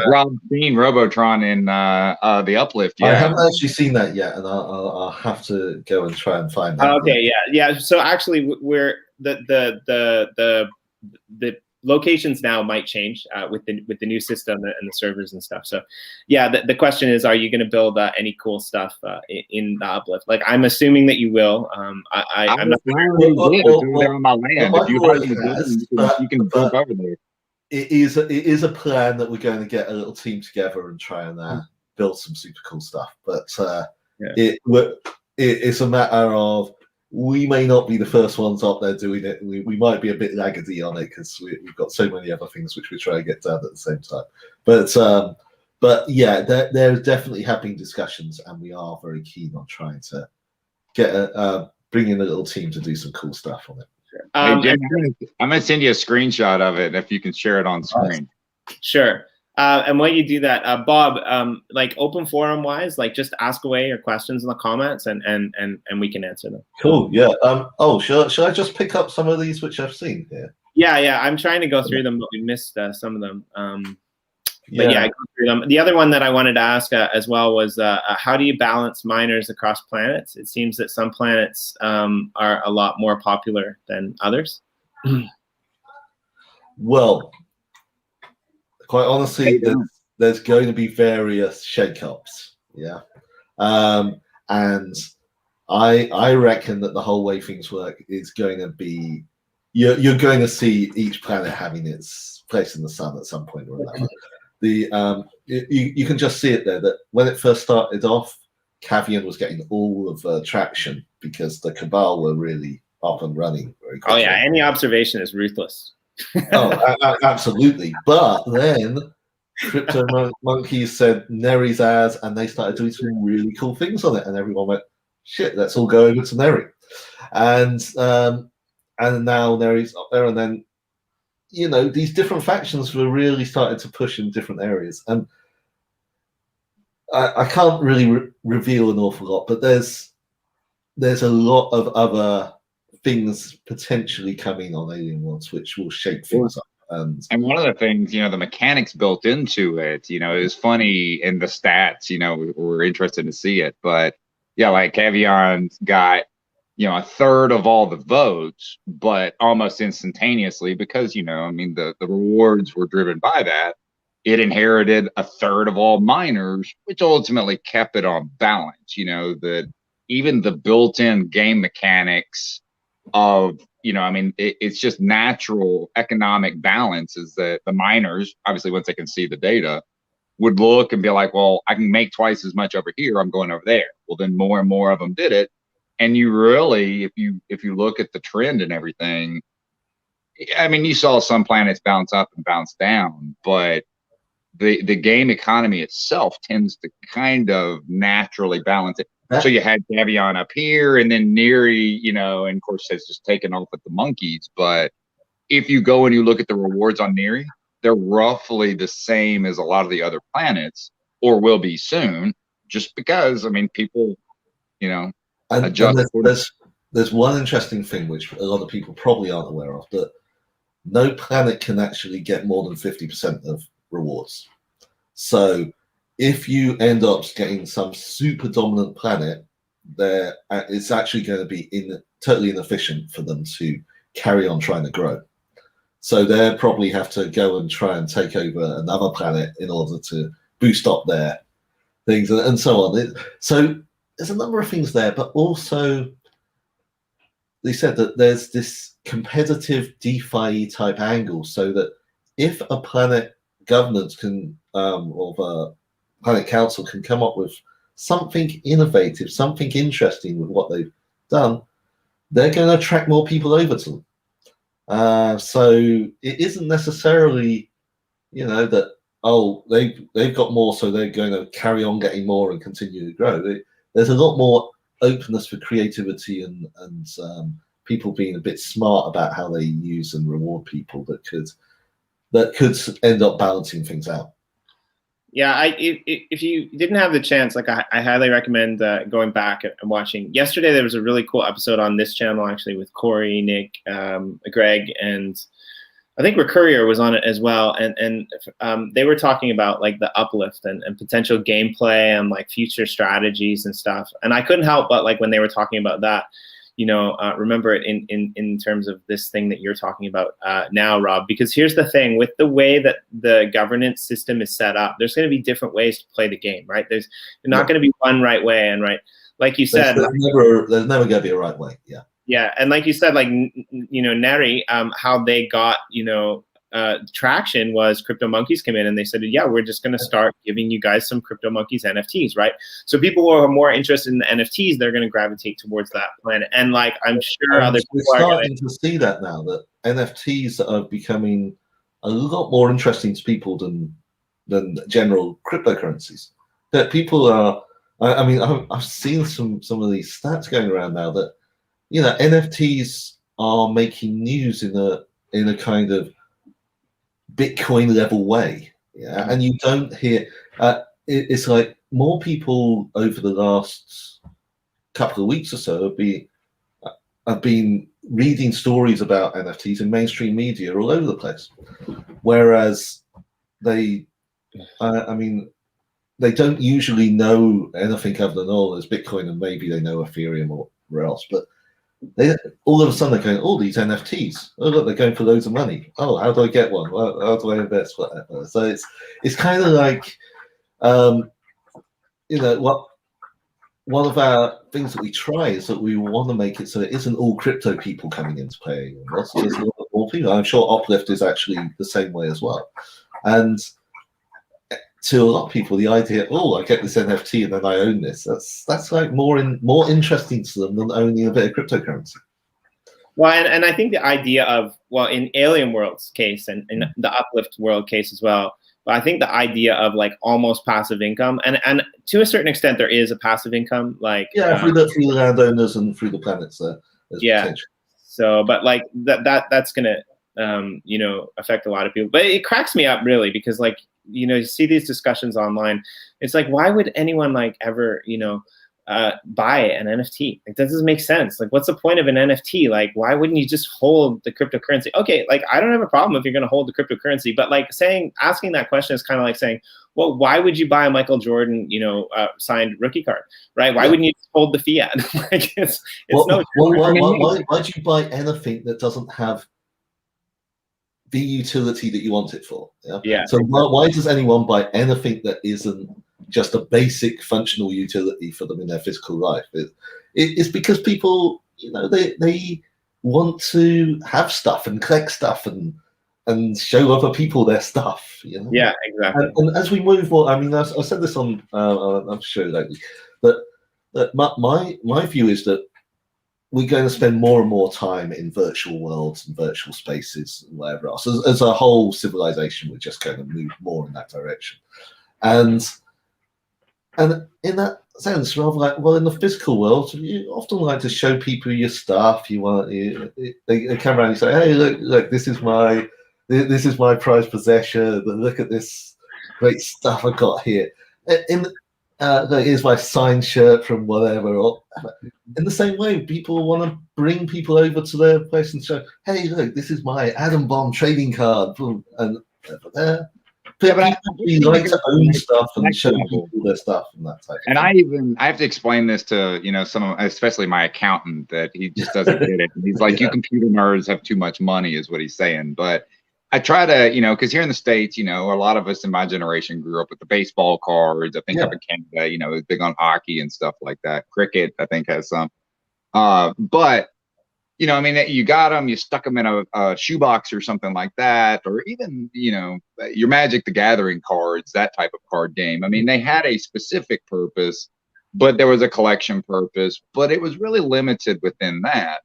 Rob's seen Robotron in the Uplift. I haven't actually seen that yet, and I'll have to go and try and find that. Okay, yeah. So actually, we're the locations now might change with the new system and the servers and stuff. So, yeah, the question is, are you going to build any cool stuff in the Uplift? Like, I'm assuming that you will. I'm not. On my land. If you can jump over there. It is a plan that we're going to get a little team together and try and build some super cool stuff. But it's a matter of, we may not be the first ones up there doing it. We might be a bit laggedy on it because we've got so many other things which we try to get done at the same time. But yeah, there definitely have been discussions, and we are very keen on trying to get bring in a little team to do some cool stuff on it. Hey, Jim, I'm going to send you a screenshot of it if you can share it on screen. Sure. And when you do that, Bob, like open forum wise, like just ask away your questions in the comments, and we can answer them. Cool. Yeah. Shall I just pick up some of these which I've seen here? Yeah. I'm trying to go through them, but we missed some of them. But yeah, I go through them. The other one that I wanted to ask as well was how do you balance miners across planets? It seems that some planets are a lot more popular than others. Well, quite honestly, there's going to be various shakeups. Yeah. And I reckon that the whole way things work is going to be, you're going to see each planet having its place in the sun at some point or another. You can just see it there, that when it first started off, Cavian was getting all of the traction because the Cabal were really up and running very quickly. Oh yeah, any observation is ruthless. Absolutely. But then Crypto Monkeys said Neri's as, and they started doing some really cool things on it, and everyone went, shit, let's all go over to Neri. And now Neri's up there, and then these different factions were really starting to push in different areas. And I can't really reveal an awful lot, but there's a lot of other things potentially coming on AlienWorlds which will shake things up. And one of the things, the mechanics built into it, is funny in the stats, we're interested to see it. But yeah, like Cavion's got, a third of all the votes, but almost instantaneously because, the rewards were driven by that. It inherited a third of all miners, which ultimately kept it on balance, that even the built-in game mechanics of, it's just natural economic balance is that the miners, obviously, once they can see the data, would look and be like, well, I can make twice as much over here. I'm going over there. Well, then more and more of them did it. And you really, if you look at the trend and everything, you saw some planets bounce up and bounce down, but the game economy itself tends to kind of naturally balance it. So you had Cavion up here, and then Neri, and of course has just taken off with the monkeys. But if you go and you look at the rewards on Neri, they're roughly the same as a lot of the other planets, or will be soon, just because people, adjust. And there's one interesting thing which a lot of people probably aren't aware of, that no planet can actually get more than 50% of rewards. So if you end up getting some super dominant planet, there it's actually going to be totally inefficient for them to carry on trying to grow. So they'll probably have to go and try and take over another planet in order to boost up their things and so on. So there's a number of things there, but also they said that there's this competitive DeFi type angle, so that if a planet governance can, or the planet council can come up with something innovative, something interesting with what they've done, they're going to attract more people over to them. So it isn't necessarily, that, they've got more, so they're going to carry on getting more and continue to grow. There's a lot more openness for creativity and people being a bit smart about how they use and reward people that could end up balancing things out. Yeah, if you didn't have the chance, I highly recommend going back and watching. Yesterday there was a really cool episode on this channel actually with Corey, Nick, Greg, and I think Recurrier was on it as well, and they were talking about the uplift and potential gameplay and future strategies and stuff. And I couldn't help but when they were talking about that, remember it in terms of this thing that you're talking about now, Rob. Because here's the thing, with the way that the governance system is set up, there's going to be different ways to play the game, right? There's not going to be one right way, and like you said, there's never going to be a right way. Yeah. Yeah, and like you said, Neri, how they got, traction was Crypto Monkeys came in and they said, yeah, we're just going to start giving you guys some Crypto Monkeys NFTs, right? So people who are more interested in the NFTs, they're going to gravitate towards that planet. And I'm sure other people are starting to see that now, that NFTs are becoming a lot more interesting to people than general cryptocurrencies. That people are, I've seen some of these stats going around now that, NFTs are making news in a kind of Bitcoin level way. Yeah. And you don't hear, it's like more people over the last couple of weeks or so have been reading stories about NFTs in mainstream media all over the place. Whereas they I mean, they don't usually know anything other than, oh, there's Bitcoin and maybe they know Ethereum or where else. But they all of a sudden they're going, oh, these NFTs. Oh, look, they're going for loads of money. Oh, how do I get one? Well, how do I invest? Whatever. So it's kind of like, you know, what one of our things that we try is that we want to make it so it isn't all crypto people coming into play. It's just a little bit more people. I'm sure Uplift is actually the same way as well. And to a lot of people, the idea, oh, I get this NFT and then I own this, that's like more interesting to them than owning a bit of cryptocurrency. Well, and I think the idea of, well, in AlienWorlds case and in the Uplift world case as well, but I think the idea of like almost passive income, and to a certain extent there is a passive income, like through the landowners and through the planets there. Potential. So, but like that's gonna you know, affect a lot of people. But it cracks me up really, because like, you know, you see these discussions online. It's like, why would anyone like ever, you know, buy an NFT? Like, that doesn't make sense. Like, what's the point of an NFT? Like, why wouldn't you just hold the cryptocurrency? Okay, like, I don't have a problem if you're going to hold the cryptocurrency, but like asking that question is kind of like saying, well, why would you buy a Michael Jordan, you know, signed rookie card, right? Why wouldn't you just hold the fiat? Like, it's no. Why do you buy anything that doesn't have the utility that you want it for? Yeah. So why does anyone buy anything that isn't just a basic functional utility for them in their physical life? It's because people, you know, they want to have stuff and collect stuff and show other people their stuff. You know? Yeah, exactly. And as we move more, I mean, I said this on I'm sure lately, but my view is that we're going to spend more and more time in virtual worlds and virtual spaces and whatever else. As a whole civilization, we're just going to move more in that direction. And in that sense, rather like, well, in the physical world, you often like to show people your stuff. They come around and say, hey, look, this is my prized possession. Look at this great stuff I got here. Here's my signed shirt from whatever. Or in the same way, people want to bring people over to their place and show, hey, look, this is my Atom Bomb trading card. And people like to own stuff and show people their stuff and that type of thing. I have to explain this to, you know, especially my accountant, that he just doesn't get it. He's like, you computer nerds have too much money, is what he's saying. But I try to, you know, because here in the States, you know, a lot of us in my generation grew up with the baseball cards. I think up in Canada, you know, it was big on hockey and stuff like that. Cricket, I think, has some. But, you know, I mean, you got them, you stuck them in a shoebox or something like that, or even, you know, your Magic the Gathering cards, that type of card game. I mean, they had a specific purpose, but there was a collection purpose, but it was really limited within that.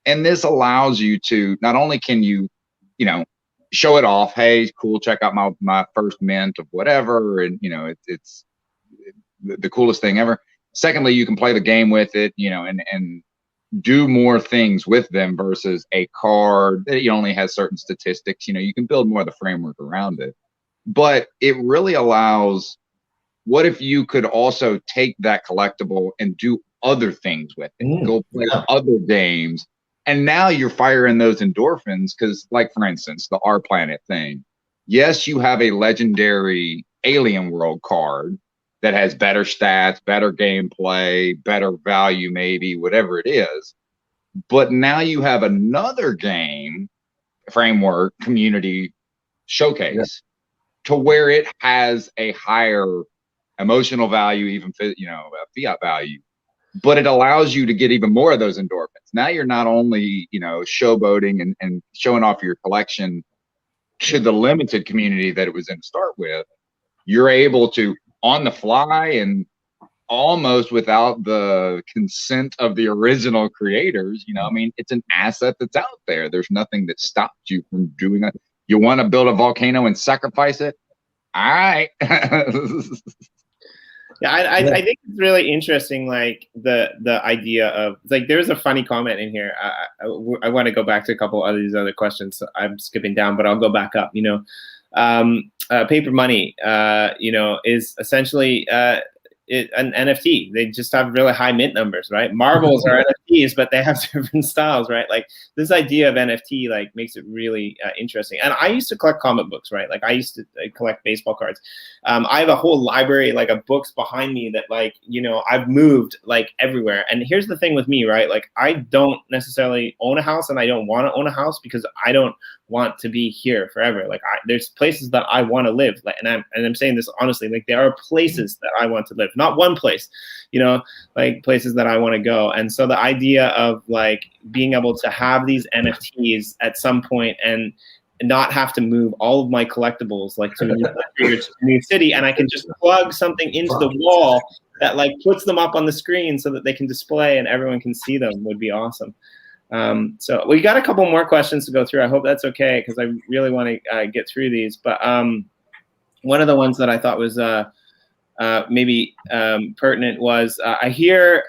And this allows you to, not only can you, you know, show it off, hey, cool, check out my first mint of whatever, and you know, it's the coolest thing ever. Secondly, you can play the game with it, you know, and do more things with them versus a card that only has certain statistics. You know, you can build more of the framework around it, but it really allows, what if you could also take that collectible and do other things with it, go play other games. And now you're firing those endorphins because, like, for instance, the Our Planet thing. Yes, you have a legendary AlienWorld card that has better stats, better gameplay, better value, maybe, whatever it is. But now you have another game framework, community showcase to where it has a higher emotional value, even, you know, fiat value. But it allows you to get even more of those endorphins. Now you're not only, you know, showboating and showing off your collection to the limited community that it was in to start with. You're able to, on the fly and almost without the consent of the original creators, you know, I mean, it's an asset that's out there. There's nothing that stops you from doing it. You want to build a volcano and sacrifice it? All right. Yeah, I think it's really interesting, like the idea of, like, there's a funny comment in here. I want to go back to a couple of these other questions. So I'm skipping down, but I'll go back up. You know, paper money, you know, is essentially an NFT. They just have really high mint numbers, right? Marbles are NFTs, but they have different styles, right? Like this idea of NFT like makes it really interesting. And I used to collect comic books, right? Like I used to collect baseball cards. I have a whole library like of books behind me that like, you know, I've moved like everywhere. And here's the thing with me, right? Like I don't necessarily own a house, and I don't want to own a house because I don't want to be here forever. Like there's places that I want to live, like, and I'm saying this honestly, like there are places that I want to live, not one place, you know, like places that I want to go. And so the idea of like being able to have these NFTs at some point and not have to move all of my collectibles like to a new country or to a new city, and I can just plug something into the wall that like puts them up on the screen so that they can display and everyone can see them would be awesome. So we got a couple more questions to go through. I hope that's okay, because I really want to get through these. But one of the ones that I thought was maybe pertinent was I hear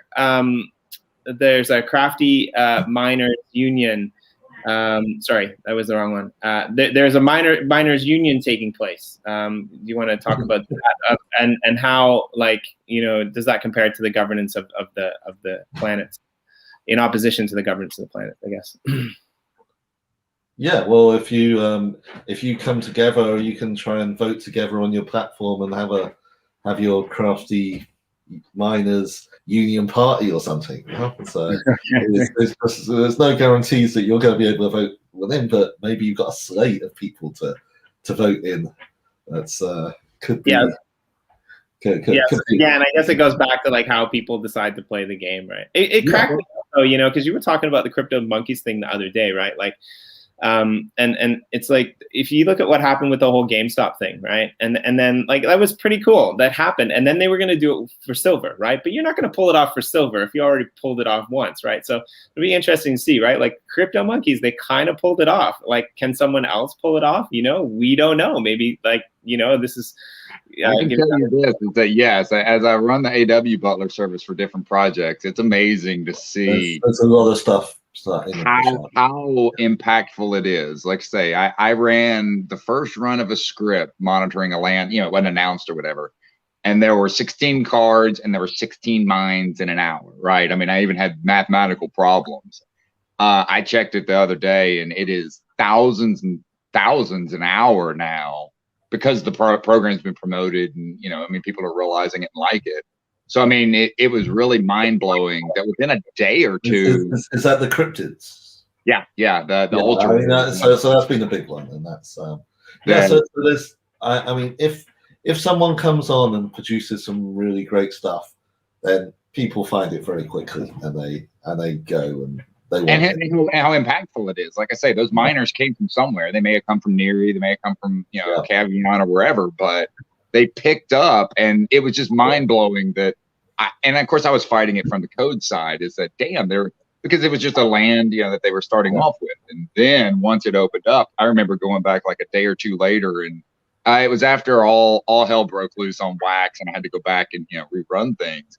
there's a crafty miners union. Sorry, that was the wrong one. There's a miners union taking place. Do you want to talk about that and how, like, you know, does that compare to the governance of the planets, in opposition to the governance of the planet, I guess? Yeah, well, if you come together, you can try and vote together on your platform and have your crafty miners union party or something. You know? So there's no guarantees that you're going to be able to vote within, but maybe you've got a slate of people to vote in. That's could be. Yeah. Could Yeah, be. and I guess it goes back to like how people decide to play the game, right? It cracked me up, though, you know, because you were talking about the crypto monkeys thing the other day, right? Like, and it's like if you look at what happened with the whole GameStop thing, right? And then like that was pretty cool. That happened, and then they were going to do it for silver, right? But you're not going to pull it off for silver if you already pulled it off once, right? So it'll be interesting to see, right? Like crypto monkeys, they kind of pulled it off. Like, can someone else pull it off? You know, we don't know. Maybe like, you know, this is. I can tell you this, is that yes, as I run the AW Butler service for different projects, it's amazing to see there's a lot of stuff. How impactful it is. Like say, I ran the first run of a script monitoring a land, you know, it wasn't announced or whatever. And there were 16 cards and there were 16 mines in an hour, right? I mean, I even had mathematical problems. I checked it the other day and it is thousands and thousands an hour now, because the program's been promoted and, you know, I mean, people are realizing it and like it. So, I mean, it was really mind-blowing that within a day or two. Is that the cryptids? Yeah, the ultra. I mean, so that's been a big one. And that's, so there's, I mean, if someone comes on and produces some really great stuff, then people find it very quickly and they go and they want it. And how impactful it is. Like I say, those miners came from somewhere. They may have come from Neri, they may have come from, you know, Cavion or wherever, but they picked up, and it was just mind-blowing that and of course I was fighting it from the code side, is that damn, because it was just a land, you know, that they were starting off with. And then once it opened up, I remember going back like a day or two later, and it was after all hell broke loose on Wax and I had to go back and, you know, rerun things.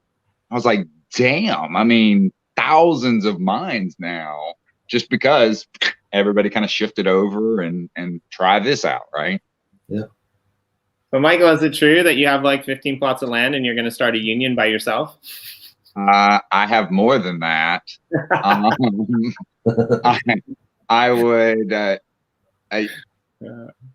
I was like, damn, I mean, thousands of mines now, just because everybody kind of shifted over and try this out, right? Yeah. But Michael, is it true that you have like 15 plots of land and you're going to start a union by yourself? I have more than that. I would. I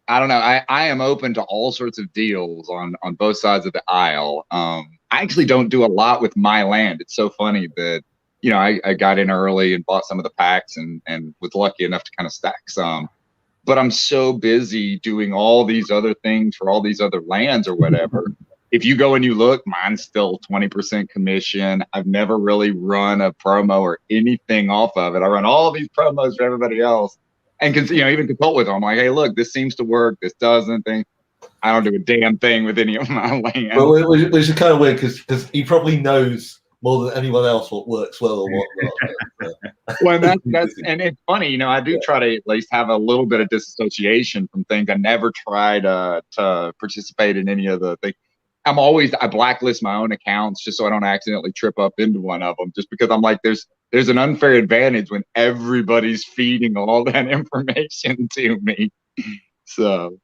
don't know. I am open to all sorts of deals on both sides of the aisle. I actually don't do a lot with my land. It's so funny that, you know, I got in early and bought some of the packs and was lucky enough to kind of stack some. But I'm so busy doing all these other things for all these other lands or whatever. If you go and you look, mine's still 20% commission. I've never really run a promo or anything off of it. I run all these promos for everybody else, and you know, even consult with them. I'm like, hey, look, this seems to work. This doesn't. I don't do a damn thing with any of my land. Well, which is kind of weird because he probably knows more than anyone else what works well or what not. Well, that's and it's funny, you know, I do try to at least have a little bit of disassociation from things. I never try to participate in any of the things. I blacklist my own accounts just so I don't accidentally trip up into one of them, just because I'm like, there's an unfair advantage when everybody's feeding all that information to me. So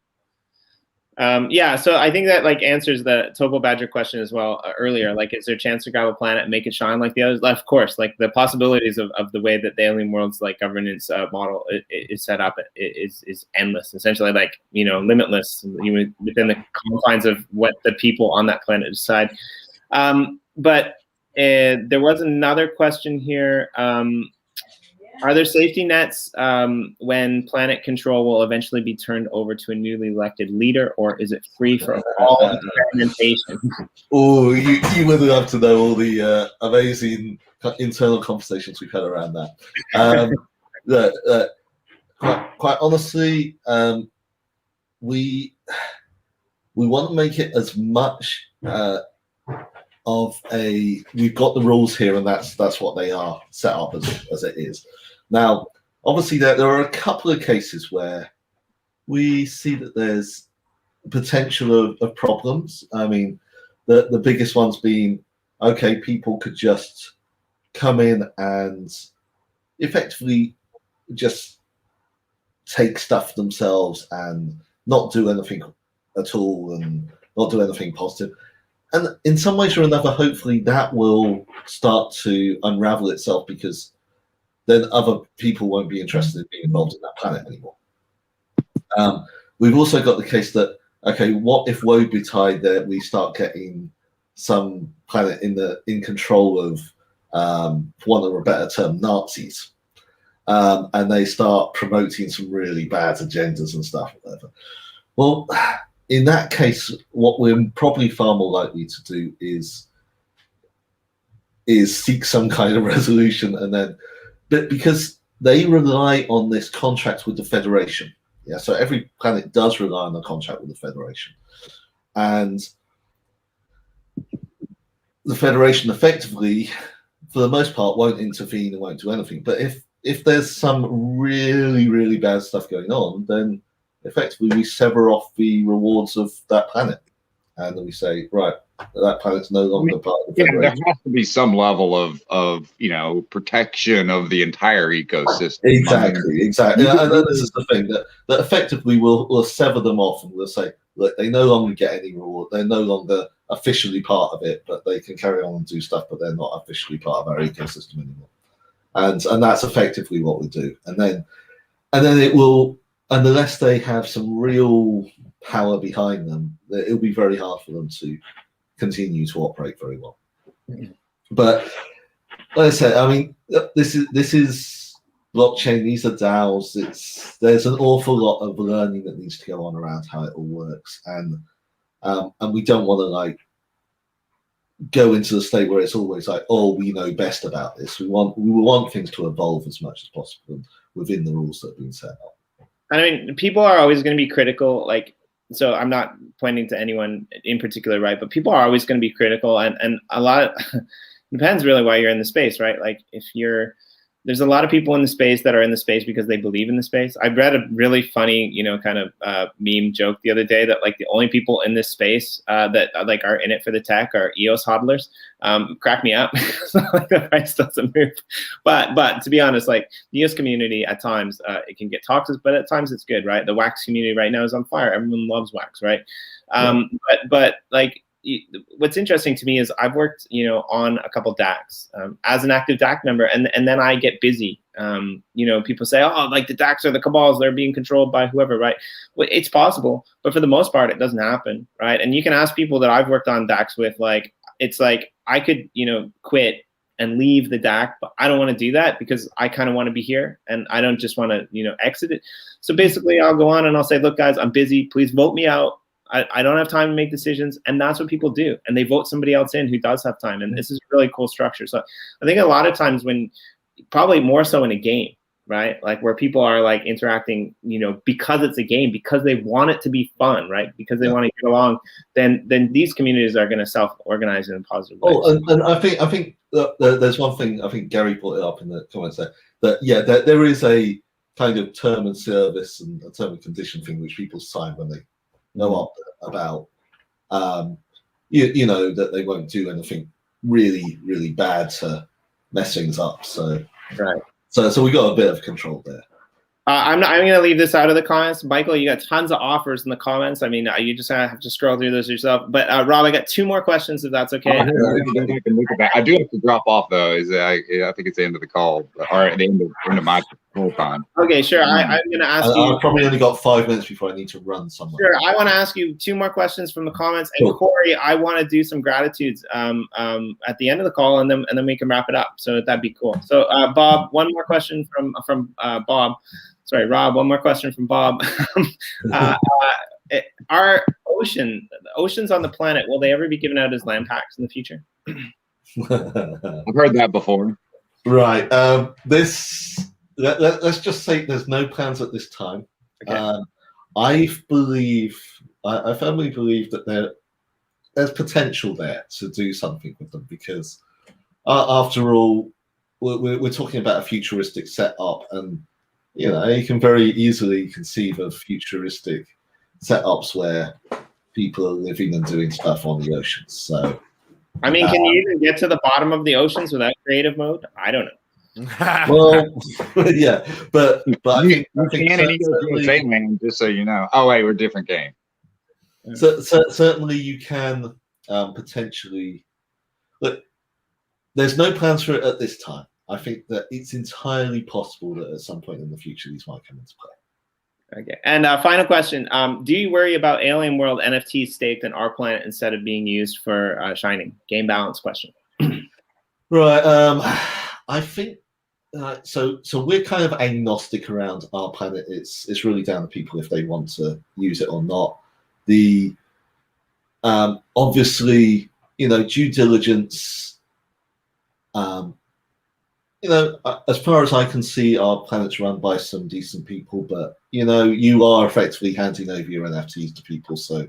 Yeah, so I think that like answers the Topo Badger question as well earlier. Like, is there a chance to grab a planet and make it shine like the others? Of course, like the possibilities of the way that the AlienWorlds like governance model is set up is endless. Essentially, like limitless within the confines of what the people on that planet decide. But there was another question here. Are there safety nets when planet control will eventually be turned over to a newly elected leader, or is it free for all experimentation? Oh, you would love to know all the amazing internal conversations we've had around that. Quite honestly, we want to make it as much of a. We've got the rules here, and that's what they are set up as it is. Now, obviously, there are a couple of cases where we see that there's potential of problems. I mean, the biggest ones being, okay, people could just come in and effectively just take stuff themselves and not do anything at all and not do anything positive. And in some ways or another, hopefully that will start to unravel itself, because then other people won't be interested in being involved in that planet anymore. We've also got the case that, okay, what if woe betide that we start getting some planet in control of, for want of a better term, Nazis, and they start promoting some really bad agendas and stuff, whatever. Well, in that case, what we're probably far more likely to do is seek some kind of resolution, and then, but because they rely on this contract with the Federation, yeah. So every planet does rely on a contract with the Federation, and the Federation effectively, for the most part, won't intervene and won't do anything. But if there's some really, really bad stuff going on, then effectively we sever off the rewards of that planet, and then we say, right, that planet's no longer part of the Federation. There has to be some level of protection of the entire ecosystem. Exactly. And this is the thing, that effectively we'll sever them off, and we'll say, look, they no longer get any reward. They're no longer officially part of it, but they can carry on and do stuff, but they're not officially part of our ecosystem anymore. And that's effectively what we do. And then it will, unless they have some real power behind them, it'll be very hard for them to continue to operate very well. But like I said, I mean, this is blockchain. These are DAOs. There's an awful lot of learning that needs to go on around how it all works, and we don't want to like go into the state where it's always like, oh, we know best about this. We want things to evolve as much as possible within the rules that have been set up. I mean, people are always going to be critical, like, so I'm not pointing to anyone in particular, right? But people are always going to be critical, and a lot depends really why you're in the space, right? Like there's a lot of people in the space that are in the space because they believe in the space. I read a really funny, kind of meme joke the other day that like the only people in this space that like are in it for the tech are EOS hodlers. Crack me up. Like the price doesn't move. But to be honest, like the EOS community at times it can get toxic, but at times it's good, right? The wax community right now is on fire. Everyone loves wax, right? But like, what's interesting to me is I've worked, on a couple DACs as an active DAC member, and then I get busy. People say, oh, like the DACs are the cabals, they're being controlled by whoever, right? Well, it's possible, but for the most part, it doesn't happen, right? And you can ask people that I've worked on DACs with, like, it's like I could, quit and leave the DAC, but I don't want to do that because I kind of want to be here, and I don't just want to, exit it. So basically, I'll go on and I'll say, look, guys, I'm busy. Please vote me out. I don't have time to make decisions, and that's what people do. And they vote somebody else in who does have time. And this is a really cool structure. So I think a lot of times when, probably more so in a game, right? Like where people are like interacting, because it's a game, because they want it to be fun, right? Because they want to get along, then these communities are going to self-organize in a positive way. Oh, and I think there's one thing, I think Gary brought it up in the comments that there is a kind of term and service and a term and condition thing which people sign when they know up about, that they won't do anything really, really bad to mess things up. So right. So we got a bit of control there. I'm going to leave this out of the comments. Michael, you got tons of offers in the comments. I mean, you just have to scroll through those yourself. But Rob, I got 2 more questions if that's okay. I do have to drop off though. I think it's the end of the call, or at the end of my full time. Okay, sure. I'm going to ask you. I've probably only got 5 minutes before I need to run somewhere. Sure. I want to ask you 2 more questions from the comments, and Corey, I want to do some gratitudes at the end of the call, and then we can wrap it up. So that'd be cool. So Bob, one more question from Bob. Sorry, Rob. One more question from Bob. Are the oceans on the planet, will they ever be given out as land tax in the future? I've heard that before. Right. Let's just say there's no plans at this time. Okay. I firmly believe that there's potential there to do something with them, because after all, we're talking about a futuristic setup, and you can very easily conceive of futuristic setups where people are living and doing stuff on the oceans. So, I mean, can you even get to the bottom of the oceans without creative mode? I don't know. Well, yeah, but I think certainly, just so you know. Oh wait, we're a different game. So certainly you can potentially look. There's no plans for it at this time. I think that it's entirely possible that at some point in the future these might come into play. Okay. And final question: do you worry about AlienWorld NFTs staked in our planet instead of being used for shining? Game balance question. Right. I think so we're kind of agnostic around our planet. It's really down to people if they want to use it or not. The obviously, due diligence. As far as I can see, our planet's run by some decent people, but you are effectively handing over your NFTs to people, so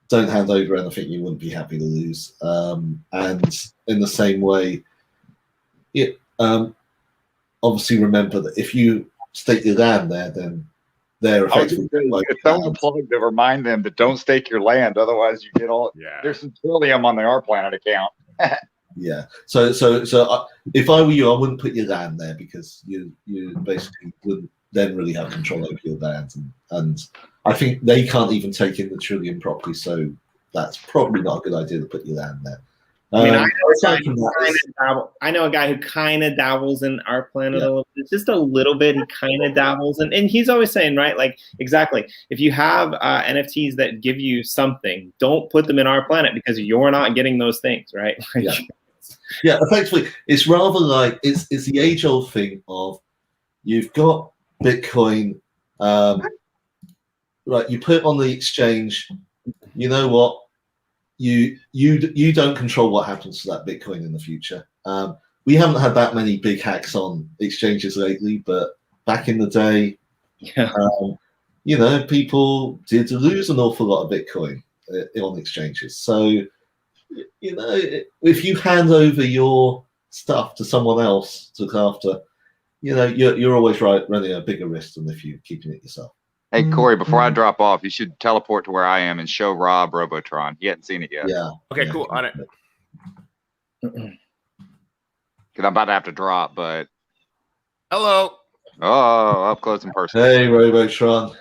don't hand over anything you wouldn't be happy to lose. And in the same way, obviously remember that if you stake your land there, then they're effectively someone plug to remind them that don't stake your land, otherwise you get all. Yeah. There's some Trillium on our planet account. Yeah. So if I were you, I wouldn't put your land there, because you basically wouldn't then really have control over your land, and I think they can't even take in the Trillium properly. So that's probably not a good idea to put your land there. I mean, I know a guy who kind of dabbles in our planet a little bit, just a little bit. He kind of dabbles, and he's always saying, right, like exactly. If you have NFTs that give you something, don't put them in our planet, because you're not getting those things, right? Yeah, effectively, it's rather like it's the age-old thing of you've got Bitcoin, right? You put it on the exchange. You know what? You don't control what happens to that Bitcoin in the future. We haven't had that many big hacks on exchanges lately, but back in the day, people did lose an awful lot of Bitcoin on exchanges. So, if you hand over your stuff to someone else to look after, you're always running a bigger risk than if you're keeping it yourself. Hey, Corey, before I drop off, you should teleport to where I am and show Rob Robotron. He hadn't seen it yet. Yeah. Okay, cool. On it. Because I'm about to have to drop, but... Hello. Oh, up close and personal. Hey, Robotron.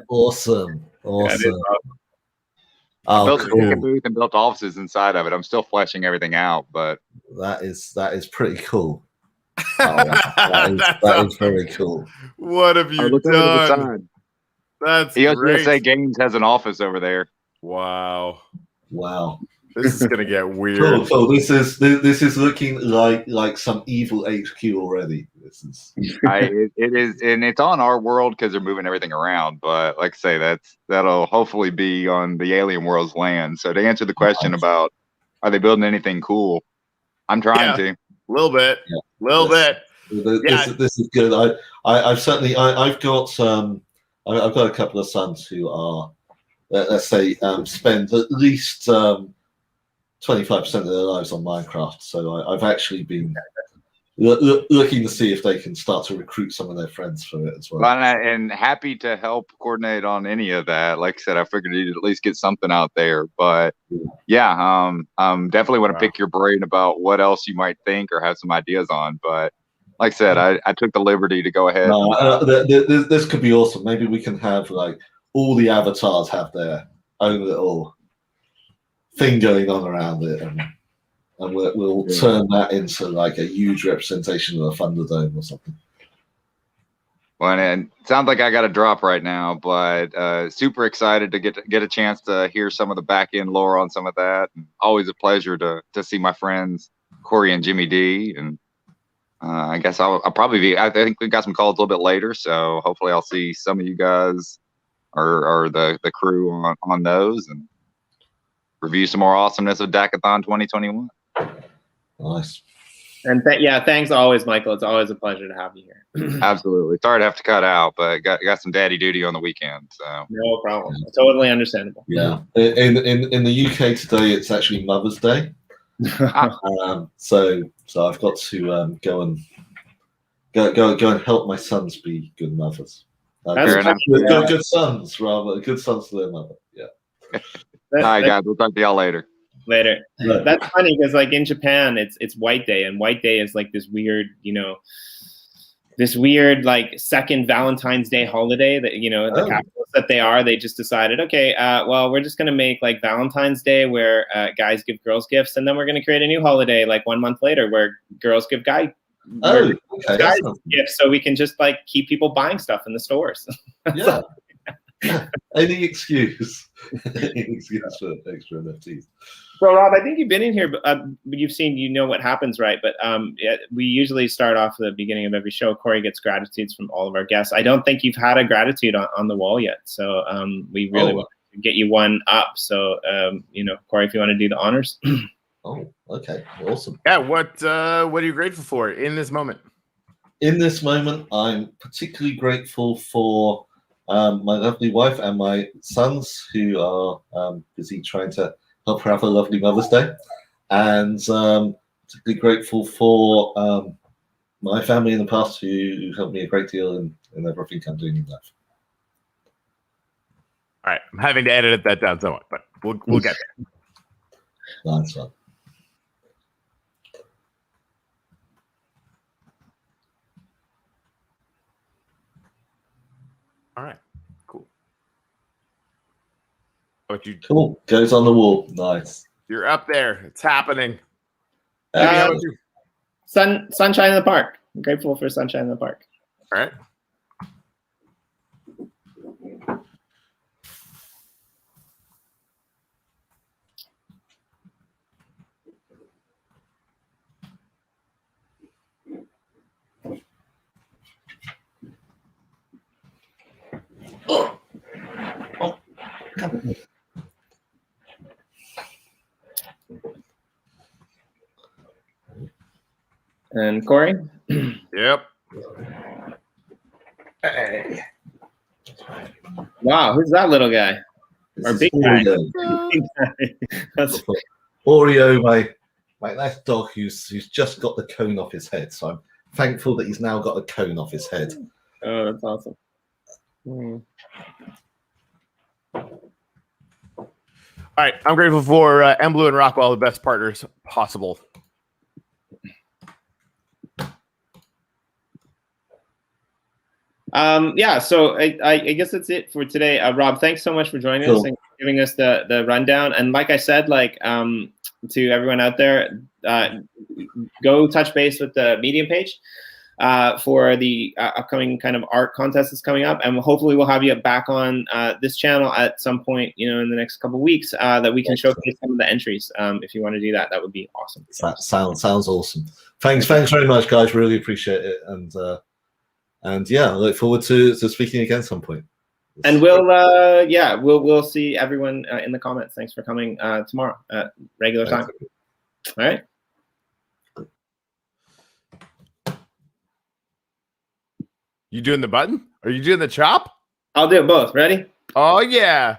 Awesome. I built a booth and built offices inside of it. I'm still fleshing everything out, but... That is pretty cool. That is very cool. What have you done? That's great. USA Games has an office over there. Wow. This is gonna get weird. Cool. This is looking like some evil HQ already. It is, and it's on our world because they're moving everything around. But like I say, that'll hopefully be on the AlienWorlds land. So to answer the question about are they building anything cool, I'm trying to. A little bit. This is good. I've got a couple of sons who are, let's say, spend at least 25% of their lives on Minecraft. So I've actually been looking to see if they can start to recruit some of their friends for it as well. And happy to help coordinate on any of that. Like I said, I figured you'd at least get something out there. But definitely want to pick your brain about what else you might think or have some ideas on. But like I said, I took the liberty to go ahead. This could be awesome. Maybe we can have like all the avatars have their own little thing going on around it, and we'll turn that into like a huge representation of a Thunderdome or something. Well, and it sounds like I got a drop right now, but super excited to get a chance to hear some of the back end lore on some of that. And always a pleasure to see my friends Corey and Jimmy D. And I guess I'll probably be. I think we've got some calls a little bit later, so hopefully I'll see some of you guys or the crew on those and review some more awesomeness of DACATHon 2021. Nice. And thanks always, Michael. It's always a pleasure to have you here. Absolutely. Sorry to have to cut out, but got some daddy duty on the weekend. So no problem. Totally understandable. Yeah. In the UK today, it's actually Mother's Day. So I've got to go and help my sons be good mothers. Good sons, rather. Good sons to their mother. Yeah. All right, guys. We'll talk to y'all later. Later. That's funny because like in Japan, it's White Day, and White Day is like this weird, like second Valentine's Day holiday that the capitalists that they just decided, okay, well, we're just gonna make like Valentine's Day where guys give girls gifts, and then we're gonna create a new holiday like 1 month later where girls give guys gifts, so we can just like keep people buying stuff in the stores. Yeah. Any excuse for extra NFTs. So Rob, I think you've been in here, but you've seen, what happens, right? But we usually start off at the beginning of every show. Corey gets gratitudes from all of our guests. I don't think you've had a gratitude on the wall yet, so we really want to get you one up. So Corey, if you want to do the honors. Oh, okay, awesome. Yeah, what are you grateful for in this moment? In this moment, I'm particularly grateful for my lovely wife and my sons, who are busy trying to help her have a lovely Mother's Day, and particularly grateful for my family in the past who helped me a great deal in everything I'm doing in life. All right, I'm having to edit that down somewhat, but we'll get there. Nice one. All right, cool. What you? Cool. Goes on the wall. Nice. You're up there. It's happening. How about you? Sunshine in the park. I'm grateful for sunshine in the park. All right. And Corey? Yep. Hey. Wow, who's that little guy? Or big guy? That's Oreo, my nice dog who's just got the cone off his head. So I'm thankful that he's now got a cone off his head. Oh, that's awesome. All right, I'm grateful for Emblue and Rockwell, the best partners possible. Yeah, so I guess that's it for today. Rob, thanks so much for joining us and giving us the rundown. And like I said, to everyone out there, go touch base with the Medium page for the upcoming kind of art contest that's coming up, and hopefully we'll have you back on this channel at some point, in the next couple of weeks, that we can showcase some of the entries. If you want to do that, that would be awesome. That sounds awesome. Thanks very much, guys. Really appreciate it, and yeah, I look forward to speaking again at some point. And we'll see everyone in the comments. Thanks for coming tomorrow at regular time. All right. You doing the button? Are you doing the chop? I'll do it both. Ready? Oh, yeah.